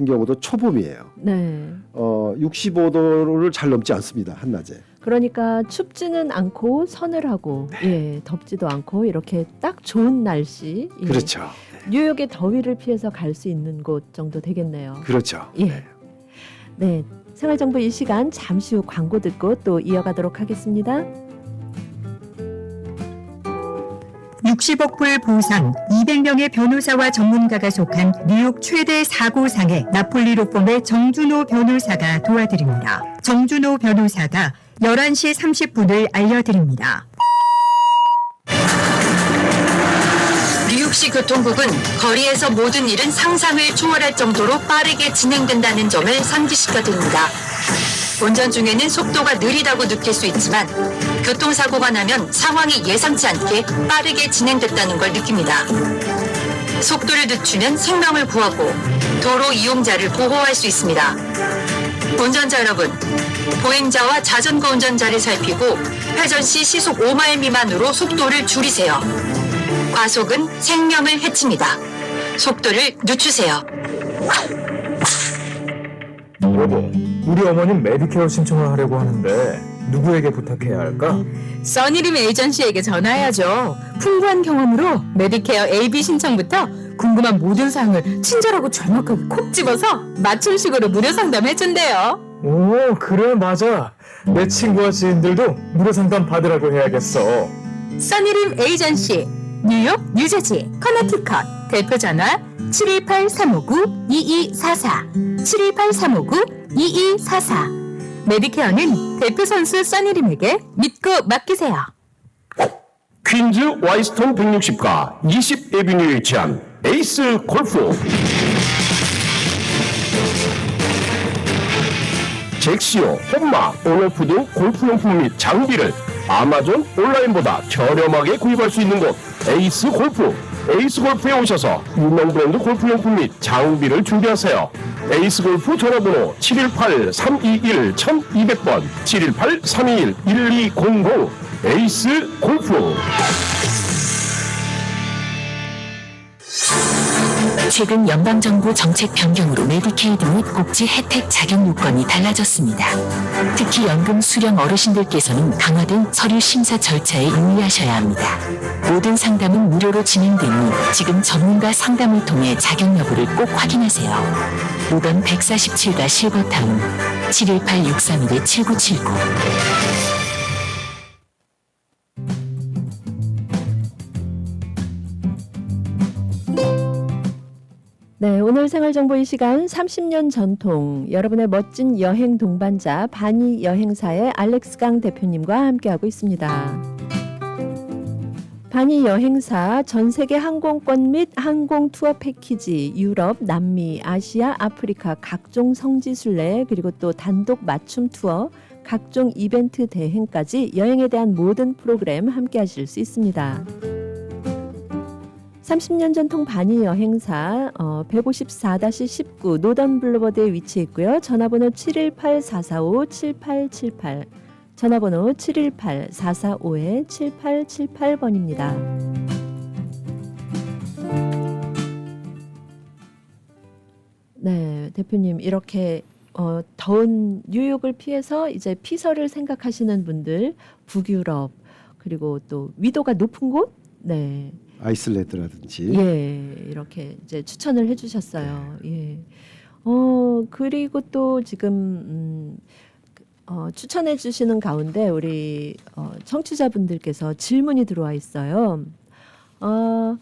경우도 초봄이에요. 네. 65도를 잘 넘지 않습니다. 한낮에. 그러니까 춥지는 않고 서늘하고 예, 덥지도 않고 이렇게 딱 좋은 날씨. 예. 그렇죠. 뉴욕의 더위를 피해서 갈 수 있는 곳 정도 되겠네요. 그렇죠. 예. 네. 생활정보 이 시간 잠시 후 광고 듣고 또 이어가도록 하겠습니다. 60억 불 보상, 200명의 변호사와 전문가가 속한 뉴욕 최대 사고상의 나폴리로펌의 정준호 변호사가 도와드립니다. 정준호 변호사가 11시 30분을 알려드립니다. 뉴욕시 교통국은 거리에서 모든 일은 상상을 초월할 정도로 빠르게 진행된다는 점을 상기시켜드립니다. 운전 중에는 속도가 느리다고 느낄 수 있지만 교통사고가 나면 상황이 예상치 않게 빠르게 진행됐다는 걸 느낍니다. 속도를 늦추면 생명을 구하고 도로 이용자를 보호할 수 있습니다. 운전자 여러분, 보행자와 자전거 운전자를 살피고 회전 시 시속 5마일 미만으로 속도를 줄이세요. 과속은 생명을 해칩니다. 속도를 늦추세요. 여보, 우리 어머님 메디케어 신청을 하려고 하는데 누구에게 부탁해야 할까? 써니림 에이전시에게 전화해야죠. 풍부한 경험으로 메디케어 AB 신청부터 궁금한 모든 사항을 친절하고 정확하게 콕 집어서 맞춤식으로 무료 상담해준대요. 오, 그래, 맞아. 내 친구와 지인들도 무료 상담 받으라고 해야겠어. 써니림 에이전시 뉴욕, 뉴저지, 커네티컷 대표 전화 718-359-2244 718-359-2244 메디케어는 대표 선수 써니림에게 믿고 맡기세요. 퀸즈 와이스톤 160가 20 에비뉴에 위치한 에이스 골프. 잭시오, 홈마, 올로프 등 골프용품 및 장비를 아마존 온라인보다 저렴하게 구입할 수 있는 곳 에이스 골프. 에이스 골프에 오셔서 유명 브랜드 골프용품 및 장비를 준비하세요. 에이스 골프 전화번호 718-321-1200번 718-321-1200 에이스 골프. 최근 연방정부 정책 변경으로 메디케이드 및 복지 혜택 자격 요건이 달라졌습니다. 특히 연금 수령 어르신들께서는 강화된 서류 심사 절차에 유의하셔야 합니다. 모든 상담은 무료로 진행되니 지금 전문가 상담을 통해 자격 여부를 꼭 확인하세요. 로던 147가 실버타운 718-631-7979 네, 오늘 생활정보 이 시간 30년 전통 여러분의 멋진 여행 동반자 바니 여행사의 알렉스 강 대표님과 함께하고 있습니다. 바니 여행사 전 세계 항공권 및 항공 투어 패키지, 유럽, 남미, 아시아, 아프리카 각종 성지순례 그리고 또 단독 맞춤 투어, 각종 이벤트 대행까지 여행에 대한 모든 프로그램 함께하실 수 있습니다. 30년 전통 바니 여행사 154-19 노던 블루버드에 위치해 있고요. 전화번호 718-445-7878 전화번호 718-445-7878번입니다. 네, 대표님 이렇게 더운 뉴욕을 피해서 이제 피서를 생각하시는 분들 북유럽 그리고 또 위도가 높은 곳 네. 아이슬란드라든지. 예, 이렇게 이제 추천을 해주셨어요. 예. 그리고 또 지금 추천해주시는 가운데 우리 청취자분들께서 질문이 들어와 있어요. 8월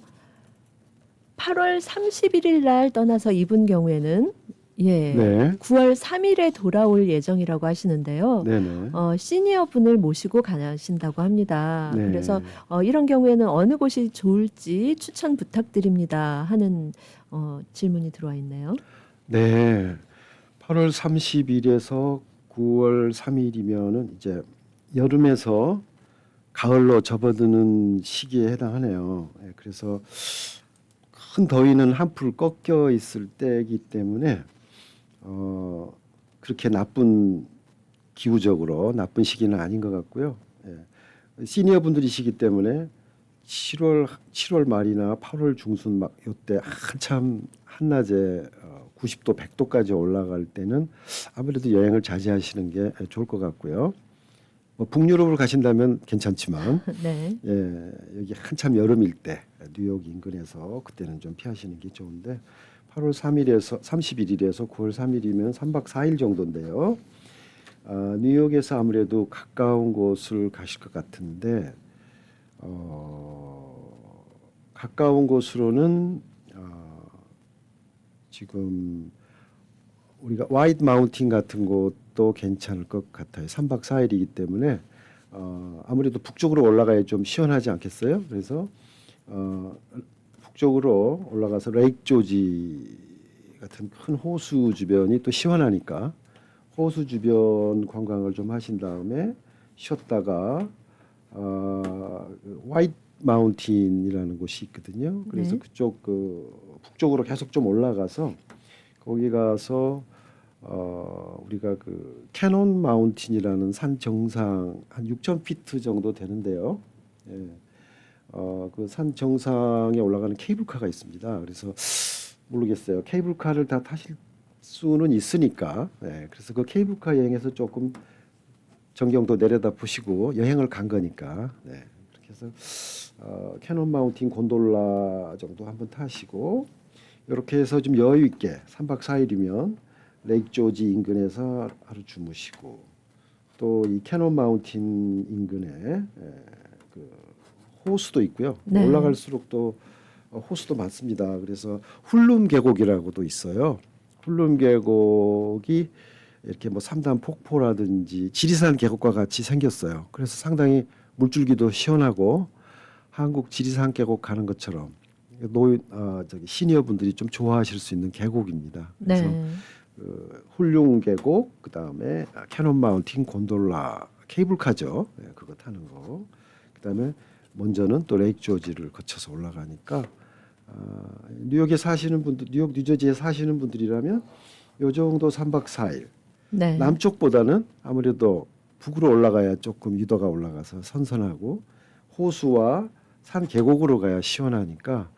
31일 날 떠나서 이분 경우에는 예, 네. 9월 3일에 돌아올 예정이라고 하시는데요. 네네. 시니어 분을 모시고 가신다고 합니다. 네. 그래서 이런 경우에는 어느 곳이 좋을지 추천 부탁드립니다 하는 질문이 들어와 있네요. 네. 8월 30일에서 9월 3일이면은 이제 여름에서 가을로 접어드는 시기에 해당하네요. 예, 그래서 큰 더위는 한풀 꺾여 있을 때이기 때문에 그렇게 나쁜 기후적으로 나쁜 시기는 아닌 것 같고요. 예. 시니어 분들이시기 때문에 7월 말이나 8월 중순 막 요때 한참 한낮에 90도, 100도까지 올라갈 때는 아무래도 여행을 자제하시는 게 좋을 것 같고요. 뭐 북유럽을 가신다면 괜찮지만 네. 예, 여기 한참 여름일 때 뉴욕 인근에서 그때는 좀 피하시는 게 좋은데 8월 3일에서 31일에서 9월 3일이면 3박 4일 정도인데요. 뉴욕에서 아무래도 가까운 곳을 가실 것 같은데 가까운 곳으로는 지금 우리가 화이트 마운틴 같은 곳도 괜찮을 것 같아요. 3박 4일이기 때문에 아무래도 북쪽으로 올라가야 좀 시원하지 않겠어요? 그래서 북쪽으로 올라가서 레이크 조지 같은 큰 호수 주변이 또 시원하니까 호수 주변 관광을 좀 하신 다음에 쉬었다가 화이트 마운틴이라는 곳이 있거든요. 그래서 네. 그쪽 북쪽으로 계속 좀 올라가서 거기 가서 우리가 그 캐논 마운틴이라는 산 정상 한 6,000피트 정도 되는데요. 예. 그 산 정상에 올라가는 케이블카가 있습니다. 그래서 모르겠어요. 케이블카를 다 타실 수는 있으니까. 예. 그래서 그 케이블카 여행에서 조금 전경도 내려다 보시고 여행을 간 거니까. 네. 그렇게 해서 캐논 마운틴 곤돌라 정도 한번 타시고 이렇게 해서 좀 여유 있게 3박 4일이면 레이크 조지 인근에서 하루 주무시고 또 이 캐논 마운틴 인근에 그 호수도 있고요. 네. 올라갈수록 또 호수도 많습니다. 그래서 훌룸 계곡이라고도 있어요. 훌룸 계곡이 이렇게 뭐 삼단 폭포라든지 지리산 계곡과 같이 생겼어요. 그래서 상당히 물줄기도 시원하고 한국 지리산 계곡 가는 것처럼 시니어분들이 좀 좋아하실 수 있는 계곡입니다. 그래서 네. 훌륭 계곡, 그다음에 캐논 마운틴 곤돌라 케이블카죠. 네, 그거 타는 거. 그다음에 먼저는 또 레이크 조지를 거쳐서 올라가니까 뉴욕에 사시는 분들, 뉴욕 뉴저지에 사시는 분들이라면 요 정도 3박 4일. 네. 남쪽보다는 아무래도 북으로 올라가야 조금 유도가 올라가서 선선하고 호수와 산 계곡으로 가야 시원하니까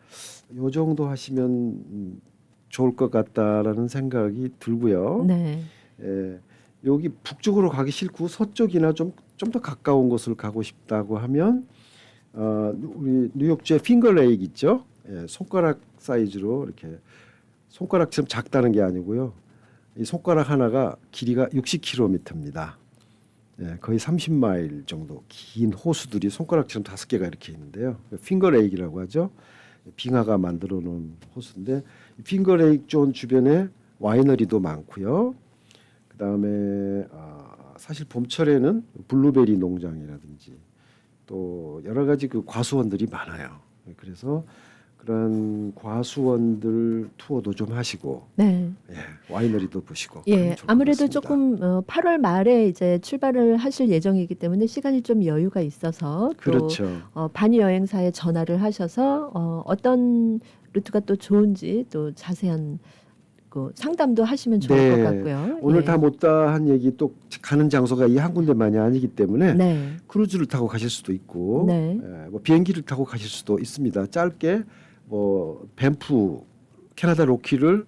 요 정도 하시면 좋을 것 같다라는 생각이 들고요. 네. 예, 여기 북쪽으로 가기 싫고 서쪽이나 좀 더 가까운 곳을 가고 싶다고 하면 우리 뉴욕주의 핑거레이크 있죠? 예, 손가락 사이즈로 이렇게 손가락처럼 작다는 게 아니고요. 이 손가락 하나가 길이가 60km입니다. 예, 거의 30마일 정도 긴 호수들이 손가락처럼 5개가 이렇게 있는데요. 핑거레이크라고 하죠. 빙하가 만들어 놓은 호수인데 핑거레이크 존 주변에 와이너리도 많고요. 그다음에 사실 봄철에는 블루베리 농장이라든지 또 여러 가지 그 과수원들이 많아요. 그래서 그런 과수원들 투어도 좀 하시고 네. 예, 와이너리도 보시고 예, 그러면 좋을 것 아무래도 같습니다. 조금 8월 말에 이제 출발을 하실 예정이기 때문에 시간이 좀 여유가 있어서 또 그렇죠. 바니 여행사에 전화를 하셔서 어떤 루트가 또 좋은지 또 자세한 그 상담도 하시면 좋을 네. 것 같고요. 오늘 예. 다 못다 한 얘기 또 가는 장소가 이 한 군데만이 아니기 때문에 네. 크루즈를 타고 가실 수도 있고 네. 뭐 비행기를 타고 가실 수도 있습니다. 짧게 뭐 밴프 캐나다 로키를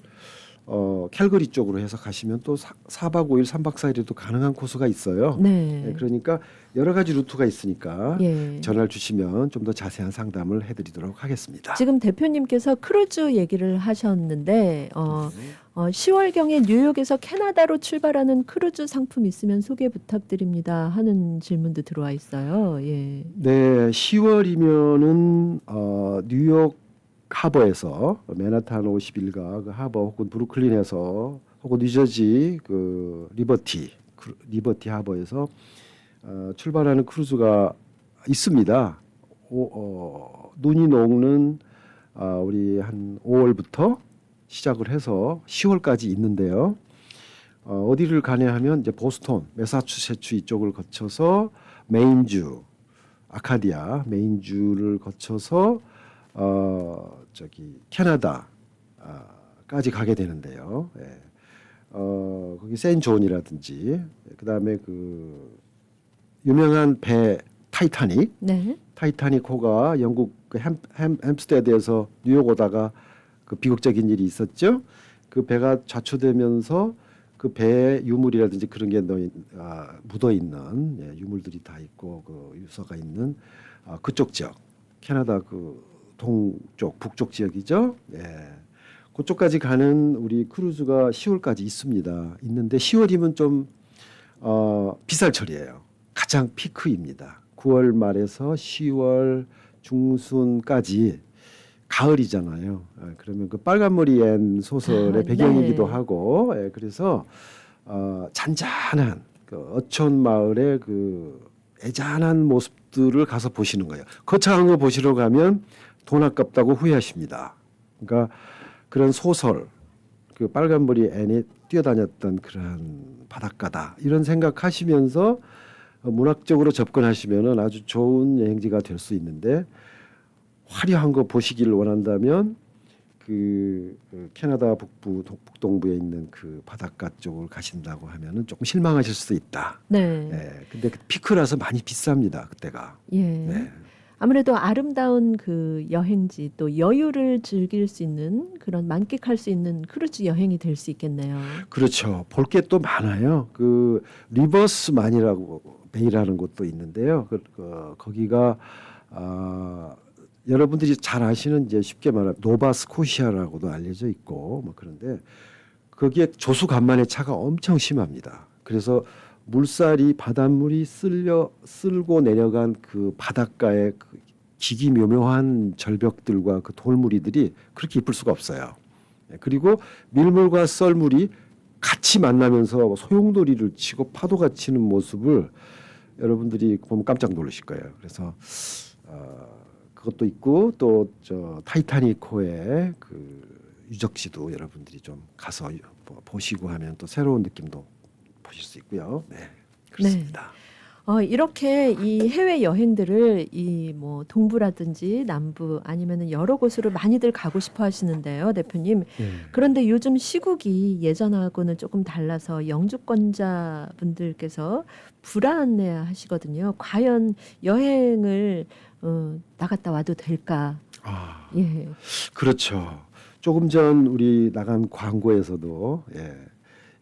캘거리 쪽으로 해서 가시면 또 4박 5일 3박 4일에도 가능한 코스가 있어요. 네. 예, 그러니까 여러 가지 루트가 있으니까 예. 전화를 주시면 좀 더 자세한 상담을 해드리도록 하겠습니다. 지금 대표님께서 크루즈 얘기를 하셨는데 10월경에 뉴욕에서 캐나다로 출발하는 크루즈 상품 있으면 소개 부탁드립니다 하는 질문도 들어와 있어요. 예. 네, 10월이면은 뉴욕 하버에서 맨하탄 51가 그 하버 혹은 브루클린에서 혹은 뉴저지 그 리버티 하버에서 출발하는 크루즈가 있습니다. 눈이 녹는 우리 한 5월부터 시작을 해서 10월까지 있는데요. 어디를 가냐 하면 이제 보스턴, 매사추세츠 이쪽을 거쳐서 메인주, 아카디아, 메인주를 거쳐서 캐나다까지 가게 되는데요. 예. 거기 세인존이라든지 그다음에 그 유명한 배 타이타닉. 네. 타이타닉호가 영국 그 햄스테드에서 뉴욕 오다가 그 비극적인 일이 있었죠. 그 배가 좌초되면서 그 배에 유물이라든지 그런 게 묻어 있는 유물들이 다 있고 그 유서가 있는 그쪽 지역, 캐나다 그 동쪽 북쪽 지역이죠. 예. 그쪽까지 가는 우리 크루즈가 10월까지 있습니다. 있는데 10월이면 좀 비쌀 철이에요. 가장 피크입니다. 9월 말에서 10월 중순까지 가을이잖아요. 그러면 그 빨간머리 앤 소설의 배경이기도 네. 하고, 그래서 잔잔한 그 어촌 마을의 그 애잔한 모습들을 가서 보시는 거예요. 거창한 거 보시러 가면 돈 아깝다고 후회하십니다. 그러니까 그런 소설, 그 빨간머리 앤이 뛰어다녔던 그런 바닷가다 이런 생각하시면서 문학적으로 접근하시면은 아주 좋은 여행지가 될 수 있는데, 화려한 거 보시기를 원한다면 그 캐나다 북동부에 있는 그 바닷가 쪽을 가신다고 하면은 조금 실망하실 수도 있다. 네. 근데 그 피크라서 많이 비쌉니다 그때가. 예. 네. 아무래도 아름다운 그 여행지 또 여유를 즐길 수 있는 그런 만끽할 수 있는 크루즈 여행이 될 수 있겠네요. 그렇죠. 볼 게 또 많아요. 그 리버스만이라고 베이라는 곳도 있는데요. 거기가 여러분들이 잘 아시는 이제 쉽게 말하면 노바스코시아라고도 알려져 있고 뭐 그런데 거기에 조수 간만의 차가 엄청 심합니다. 그래서 물살이 바닷물이 쓸고 내려간 그 바닷가의 그 기기묘묘한 절벽들과 그 돌무리들이 그렇게 이쁠 수가 없어요. 그리고 밀물과 썰물이 같이 만나면서 소용돌이를 치고 파도가 치는 모습을 여러분들이 보면 깜짝 놀라실 거예요. 그래서 그것도 있고 또 저 타이타닉호의 그 유적지도 여러분들이 좀 가서 보시고 하면 또 새로운 느낌도 보실 수 있고요. 네, 그렇습니다. 이렇게 이 해외 여행들을 이 뭐 동부라든지 남부 아니면은 여러 곳으로 많이들 가고 싶어 하시는데요, 대표님. 그런데 요즘 시국이 예전하고는 조금 달라서 영주권자분들께서 불안해 하시거든요. 과연 여행을 나갔다 와도 될까? 예. 그렇죠. 조금 전 우리 나간 광고에서도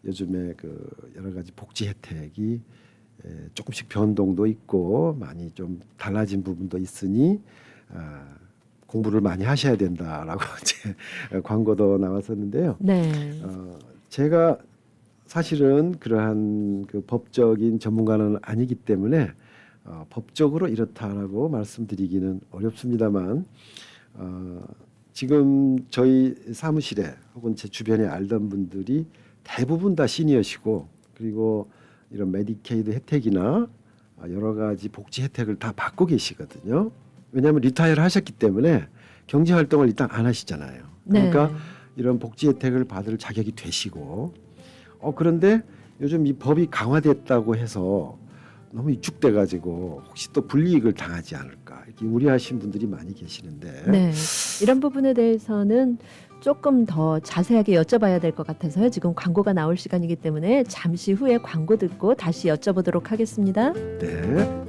요즘에 그 여러 가지 복지 혜택이 조금씩 변동도 있고 많이 좀 달라진 부분도 있으니 공부를 많이 하셔야 된다라고 이제 광고도 나왔었는데요. 네. 제가 사실은 그러한 그 법적인 전문가는 아니기 때문에 법적으로 이렇다라고 말씀드리기는 어렵습니다만 지금 저희 사무실에 혹은 제 주변에 알던 분들이 대부분 다 시니어시고 그리고 이런 메디케이드 혜택이나 여러 가지 복지 혜택을 다 받고 계시거든요. 왜냐하면 리타이어를 하셨기 때문에 경제 활동을 일단 안 하시잖아요. 그러니까 네. 이런 복지 혜택을 받을 자격이 되시고 그런데 요즘 이 법이 강화됐다고 해서 너무 위축돼 가지고 혹시 또 불이익을 당하지 않을까 이렇게 우려하신 분들이 많이 계시는데 네. 이런 부분에 대해서는 조금 더 자세하게 여쭤봐야 될 것 같아서요. 지금 광고가 나올 시간이기 때문에 잠시 후에 광고 듣고 다시 여쭤보도록 하겠습니다. 네.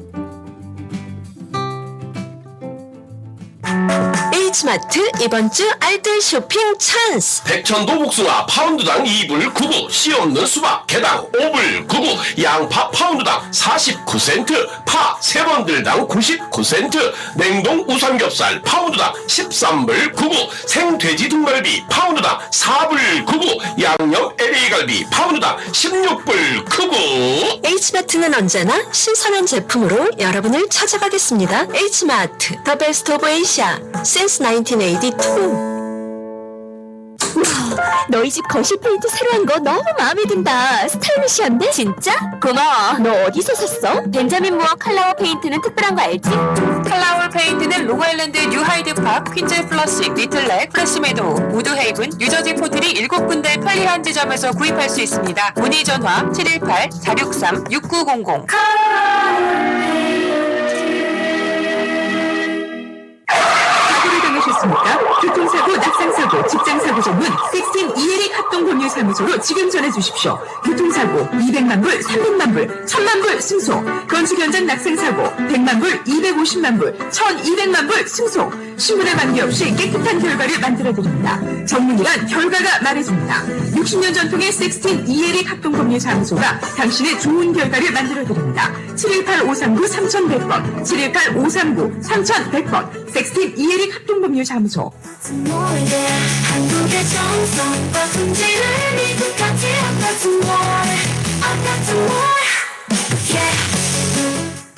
H마트 이번 주 알뜰 쇼핑 찬스. 백천도 복숭아 파운드당 2불 9부, 씨 없는 수박 개당 5불 9부, 양파 파운드당 49센트, 파 3번들당 99센트, 냉동 우삼겹살 파운드당 13불 9부, 생돼지 등갈비 파운드당 4불 9부, 양념 LA갈비 파운드당 16불 9부. H마트는 언제나 신선한 제품으로 여러분을 찾아가겠습니다. H마트, 더 베스트 오브 에이시아, since 1982. 너희 집 거실 페인트 새로 한 거 너무 마음에 든다. 스타일리시한데? 진짜? 고마워. 너 어디서 샀어? 벤자민 무어 칼라워 페인트는 특별한 거 알지? 칼라월 페인트는 롱아일랜드 뉴하이드파크, 퀸즈 플러식, 리틀렉, 크래시메도, 우드헤이븐, 유저지 포트리 7군데 편리한 지점에서 구입할 수 있습니다. 문의 전화 718-463-6900. 사고를 당하셨습니까? 교통사고, 낙상사고, 직장사고 전문 섹스틴 이혜릭 합동법률사무소로 지금 전해주십시오. 교통사고 200만 불, 300만 불, 1000만 불 승소. 건축 현장 낙상사고 100만 불, 250만 불, 1200만 불 승소. 신분에 관계없이 깨끗한 결과를 만들어드립니다. 전문이란 결과가 말해줍니다. 60년 전통의 섹스틴 이혜릭 합동법률사무소가 당신의 좋은 결과를 만들어드립니다. 718-539-3100번, 718-539-3100번, 섹스틴 이혜릭 합동법률사무소. 한국의 정성과 품질을 믿고 같이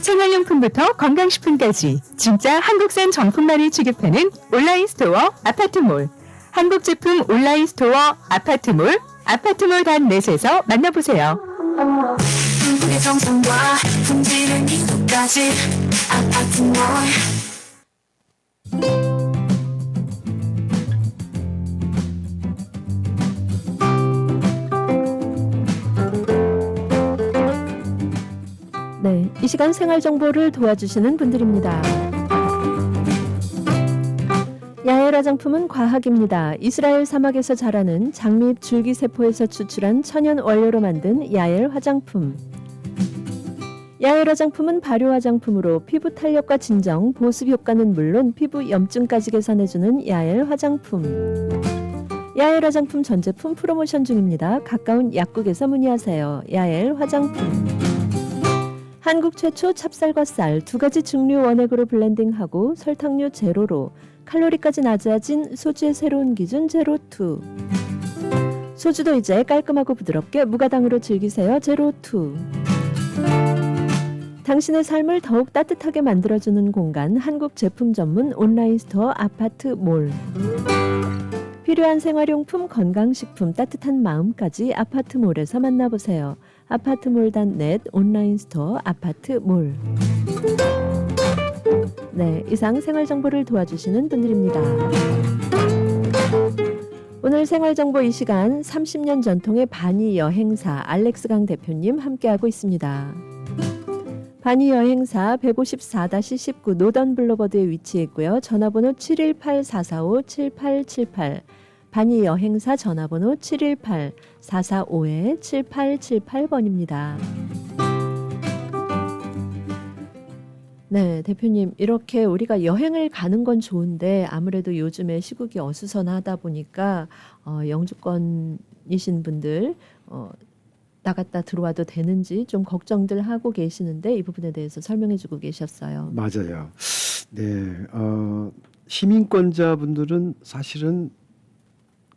생활용품부터 건강식품까지 진짜 한국산 정품만을 취급하는 온라인 스토어 아파트몰. 한국 제품 온라인 스토어 아파트몰, 아파트몰.net에서 만나보세요. 한국의 정성과 품질을 믿고까지 아파트몰. 네, 이 시간 생활 정보를 도와주시는 분들입니다. 야엘 화장품은 과학입니다. 이스라엘 사막에서 자라는 장미잎 줄기세포에서 추출한 천연 원료로 만든 야엘 화장품. 야엘 화장품은 발효 화장품으로 피부 탄력과 진정, 보습 효과는 물론 피부 염증까지 개선해주는 야엘 화장품. 야엘 화장품 전 제품 프로모션 중입니다. 가까운 약국에서 문의하세요. 야엘 화장품. 한국 최초 찹쌀과 쌀 두 가지 증류 원액으로 블렌딩하고 설탕류 제로로 칼로리까지 낮아진 소주의 새로운 기준 제로2. 소주도 이제 깔끔하고 부드럽게 무가당으로 즐기세요. 제로2. 당신의 삶을 더욱 따뜻하게 만들어주는 공간 한국 제품 전문 온라인 스토어 아파트몰. 필요한 생활용품, 건강식품, 따뜻한 마음까지 아파트몰에서 만나보세요. 아파트몰.net 온라인 스토어 아파트몰. 네, 이상 생활정보를 도와주시는 분들입니다. 오늘 생활정보 이 시간 30년 전통의 바니 여행사 알렉스강 대표님 함께하고 있습니다. 바니 여행사 154-19 노던 블루버드에 위치해 있고요. 전화번호 718-445-7878 바니 여행사 전화번호 718-445-7878번입니다. 네, 대표님, 이렇게 우리가 여행을 가는 건 좋은데 아무래도 요즘에 시국이 어수선하다 보니까 영주권이신 분들 나갔다 들어와도 되는지 좀 걱정들 하고 계시는데 이 부분에 대해서 설명해 주고 계셨어요. 맞아요. 네, 시민권자분들은 사실은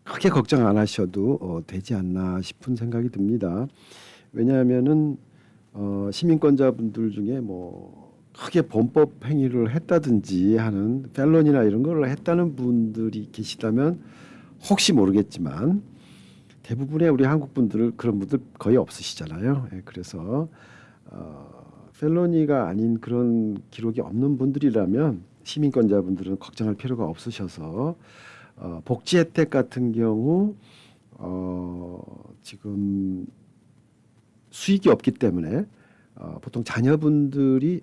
크게 걱정 안 하셔도 되지 않나 싶은 생각이 듭니다. 왜냐하면은 시민권자분들 중에 뭐 크게 범법 행위를 했다든지 하는 펠론이나 이런 걸 했다는 분들이 계시다면 혹시 모르겠지만 대부분의 우리 한국 분들 그런 분들 거의 없으시잖아요. 예, 그래서 펠로니가 아닌 그런 기록이 없는 분들이라면 시민권자분들은 걱정할 필요가 없으셔서 복지 혜택 같은 경우 지금 수익이 없기 때문에 보통 자녀분들이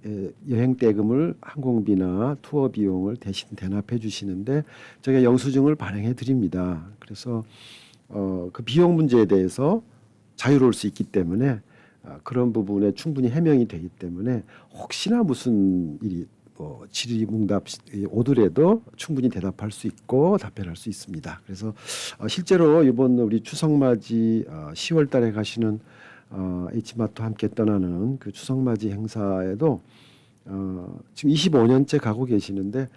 여행 대금을 항공비나 투어 비용을 대신 대납해 주시는데 저희가 영수증을 발행해 드립니다. 그래서 그 비용 문제에 대해서 자유로울 수 있기 때문에 그런 부분에 충분히 해명이 되기 때문에 혹시나 무슨 일이 질의응답 오더라도 충분히 대답할 수 있고 답변할 수 있습니다. 그래서 실제로 이번 우리 추석맞이 10월 달에 가시는 H마트와 함께 떠나는 그 추석맞이 행사에도 지금 25년째 가고 계시는데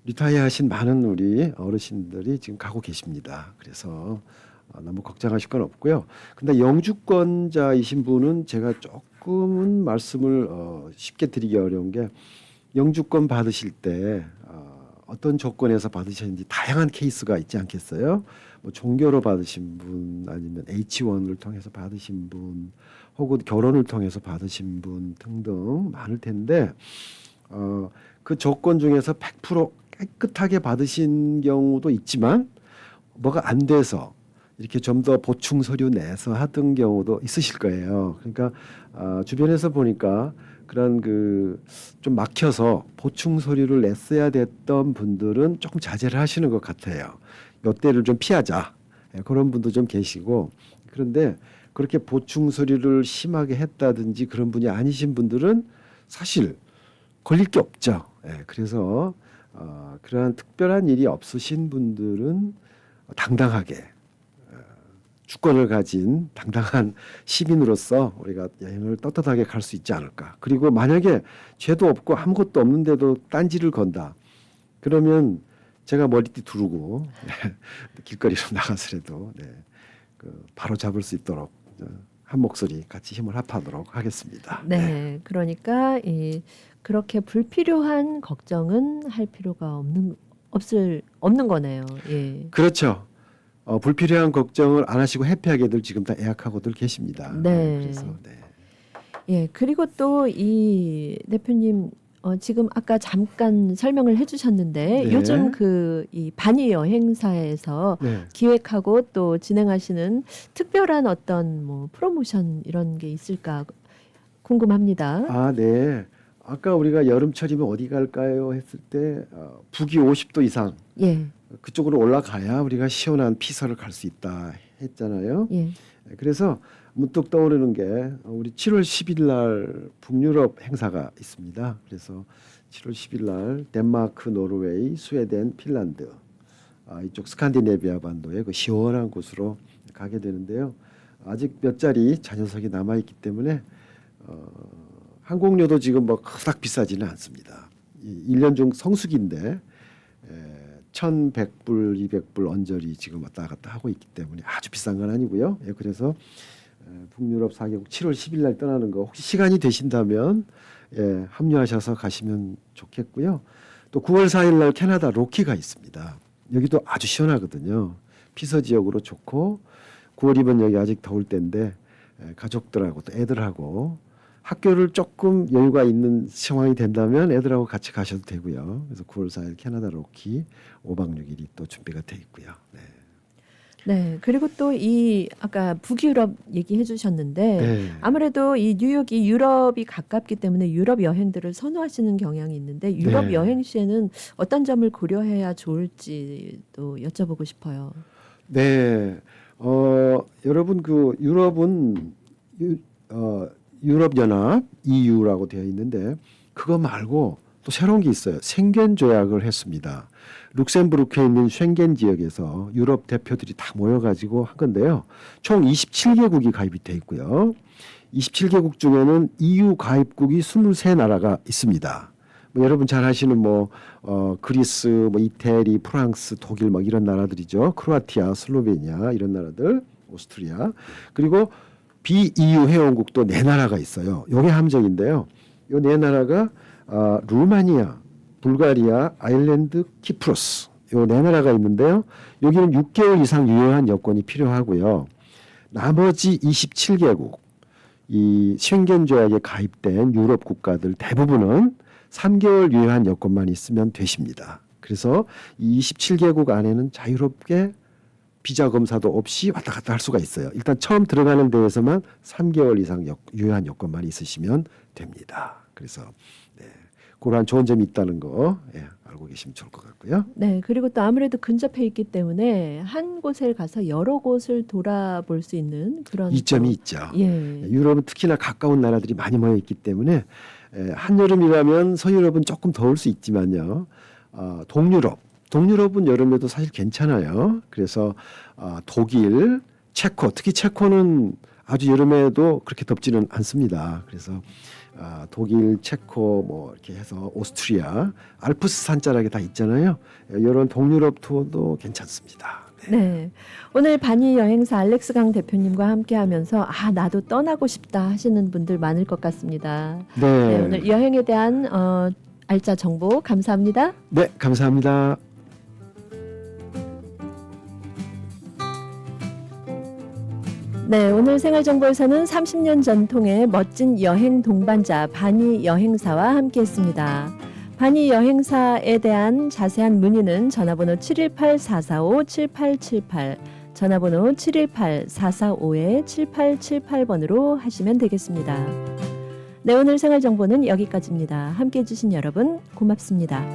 리타이어하신 많은 우리 어르신들이 지금 가고 계십니다. 그래서 너무 걱정하실 건 없고요. 근데 영주권자이신 분은 제가 조금은 말씀을 쉽게 드리기 어려운 게 영주권 받으실 때 어떤 조건에서 받으셨는지 다양한 케이스가 있지 않겠어요? 뭐 종교로 받으신 분 아니면 H1을 통해서 받으신 분 혹은 결혼을 통해서 받으신 분 등등 많을 텐데 그 조건 중에서 100% 깨끗하게 받으신 경우도 있지만 뭐가 안 돼서 이렇게 좀 더 보충 서류 내서 하던 경우도 있으실 거예요. 그러니까 주변에서 보니까 그런 그 좀 막혀서 보충 서류를 냈어야 됐던 분들은 조금 자제를 하시는 것 같아요. 요때를 좀 피하자. 그런 분도 좀 계시고 그런데 그렇게 보충 서류를 심하게 했다든지 그런 분이 아니신 분들은 사실 걸릴 게 없죠. 그래서 그러한 특별한 일이 없으신 분들은 당당하게 주권을 가진 당당한 시민으로서 우리가 여행을 떳떳하게 갈 수 있지 않을까. 그리고 만약에 죄도 없고 아무것도 없는데도 딴지를 건다. 그러면 제가 머리띠 두르고 길거리로 나가서라도 바로 잡을 수 있도록 한 목소리 같이 힘을 합하도록 하겠습니다. 네, 그러니까 그렇게 불필요한 걱정은 할 필요가 없는 거네요. 예. 그렇죠. 불필요한 걱정을 안 하시고 해피하게들 지금 다 예약하고들 계십니다. 네. 그래서 예, 그리고 또 이 대표님 지금 아까 잠깐 설명을 해주셨는데 네. 요즘 이 바니 여행사에서 네. 기획하고 또 진행하시는 특별한 어떤 뭐 프로모션 이런 게 있을까 궁금합니다. 아, 네. 아까 우리가 여름철이면 어디 갈까요 했을 때 북위 50도 이상 예, 그쪽으로 올라가야 우리가 시원한 피서를 갈 수 있다 했잖아요. 예, 그래서 문득 떠오르는 게 우리 7월 10일 날 북유럽 행사가 있습니다. 그래서 7월 10일 날 덴마크, 노르웨이, 스웨덴, 핀란드 이쪽 스칸디네비아 반도의 그 시원한 곳으로 가게 되는데요. 아직 몇 자리 잔여석이 남아 있기 때문에 항공료도 지금 뭐 그닥 비싸지는 않습니다. 1년 중 성수기인데 1,100불, 200불 언저리 지금 왔다 갔다 하고 있기 때문에 아주 비싼 건 아니고요. 그래서 북유럽 4개국 7월 10일 날 떠나는 거 혹시 시간이 되신다면 합류하셔서 가시면 좋겠고요. 또 9월 4일 날 캐나다 로키가 있습니다. 여기도 아주 시원하거든요. 피서 지역으로 좋고 9월이면 여기 아직 더울 때인데 가족들하고 또 애들하고 학교를 조금 여유가 있는 상황이 된다면 애들하고 같이 가셔도 되고요. 그래서 9월 4일 캐나다 로키 5박 6일이 또 준비가 돼 있고요. 네. 네. 그리고 또 아까 북유럽 얘기해 주셨는데 네. 아무래도 이 뉴욕이 유럽이 가깝기 때문에 유럽 여행들을 선호하시는 경향이 있는데 유럽 네. 여행 시에는 어떤 점을 고려해야 좋을지도 여쭤보고 싶어요. 네, 여러분 그 유럽은 유럽 연합 EU라고 되어 있는데 그거 말고 또 새로운 게 있어요. 생겐 조약을 했습니다. 룩셈부르크에 있는 쉥겐 지역에서 유럽 대표들이 다 모여가지고 한 건데요. 총 27개국이 가입이 돼 있고요. 27개국 중에는 EU 가입국이 23나라가 있습니다. 뭐 여러분 잘 아시는 그리스, 이태리, 프랑스, 독일 이런 나라들이죠. 크로아티아, 슬로베니아 이런 나라들, 오스트리아 그리고 비EU 회원국도 4나라가 있어요. 요게 함정인데요. 요 4나라가 루마니아, 불가리아, 아일랜드, 키프로스 요 4나라가 있는데요. 여기는 6개월 이상 유효한 여권이 필요하고요. 나머지 27개국 이 쉥겐 조약에 가입된 유럽 국가들 대부분은 3개월 유효한 여권만 있으면 되십니다. 그래서 이 27개국 안에는 자유롭게 비자 검사도 없이 왔다 갔다 할 수가 있어요. 일단 처음 들어가는 데에서만 3개월 이상 유효한 여권만 있으시면 됩니다. 그래서 그러한 좋은 점이 있다는 거 알고 계시면 좋을 것 같고요. 네. 그리고 또 아무래도 근접해 있기 때문에 한 곳에 가서 여러 곳을 돌아볼 수 있는 그런 이점이 있죠. 예. 유럽은 특히나 가까운 나라들이 많이 모여 있기 때문에 한여름이라면 서유럽은 조금 더울 수 있지만요. 동유럽은 여름에도 사실 괜찮아요. 그래서 독일, 체코, 특히 체코는 아주 여름에도 그렇게 덥지는 않습니다. 그래서 독일, 체코 이렇게 해서 오스트리아, 알프스 산자락에 다 있잖아요. 이런 동유럽 투어도 괜찮습니다. 네. 오늘 바니 여행사 알렉스 강 대표님과 함께하면서 나도 떠나고 싶다 하시는 분들 많을 것 같습니다. 네, 오늘 여행에 대한 알짜 정보 감사합니다. 네, 감사합니다. 네, 오늘 생활정보에서는 30년 전통의 멋진 여행 동반자 바니 여행사와 함께했습니다. 바니 여행사에 대한 자세한 문의는 전화번호 718-445-7878, 전화번호 718-445-7878번으로 하시면 되겠습니다. 네, 오늘 생활정보는 여기까지입니다. 함께해 주신 여러분 고맙습니다.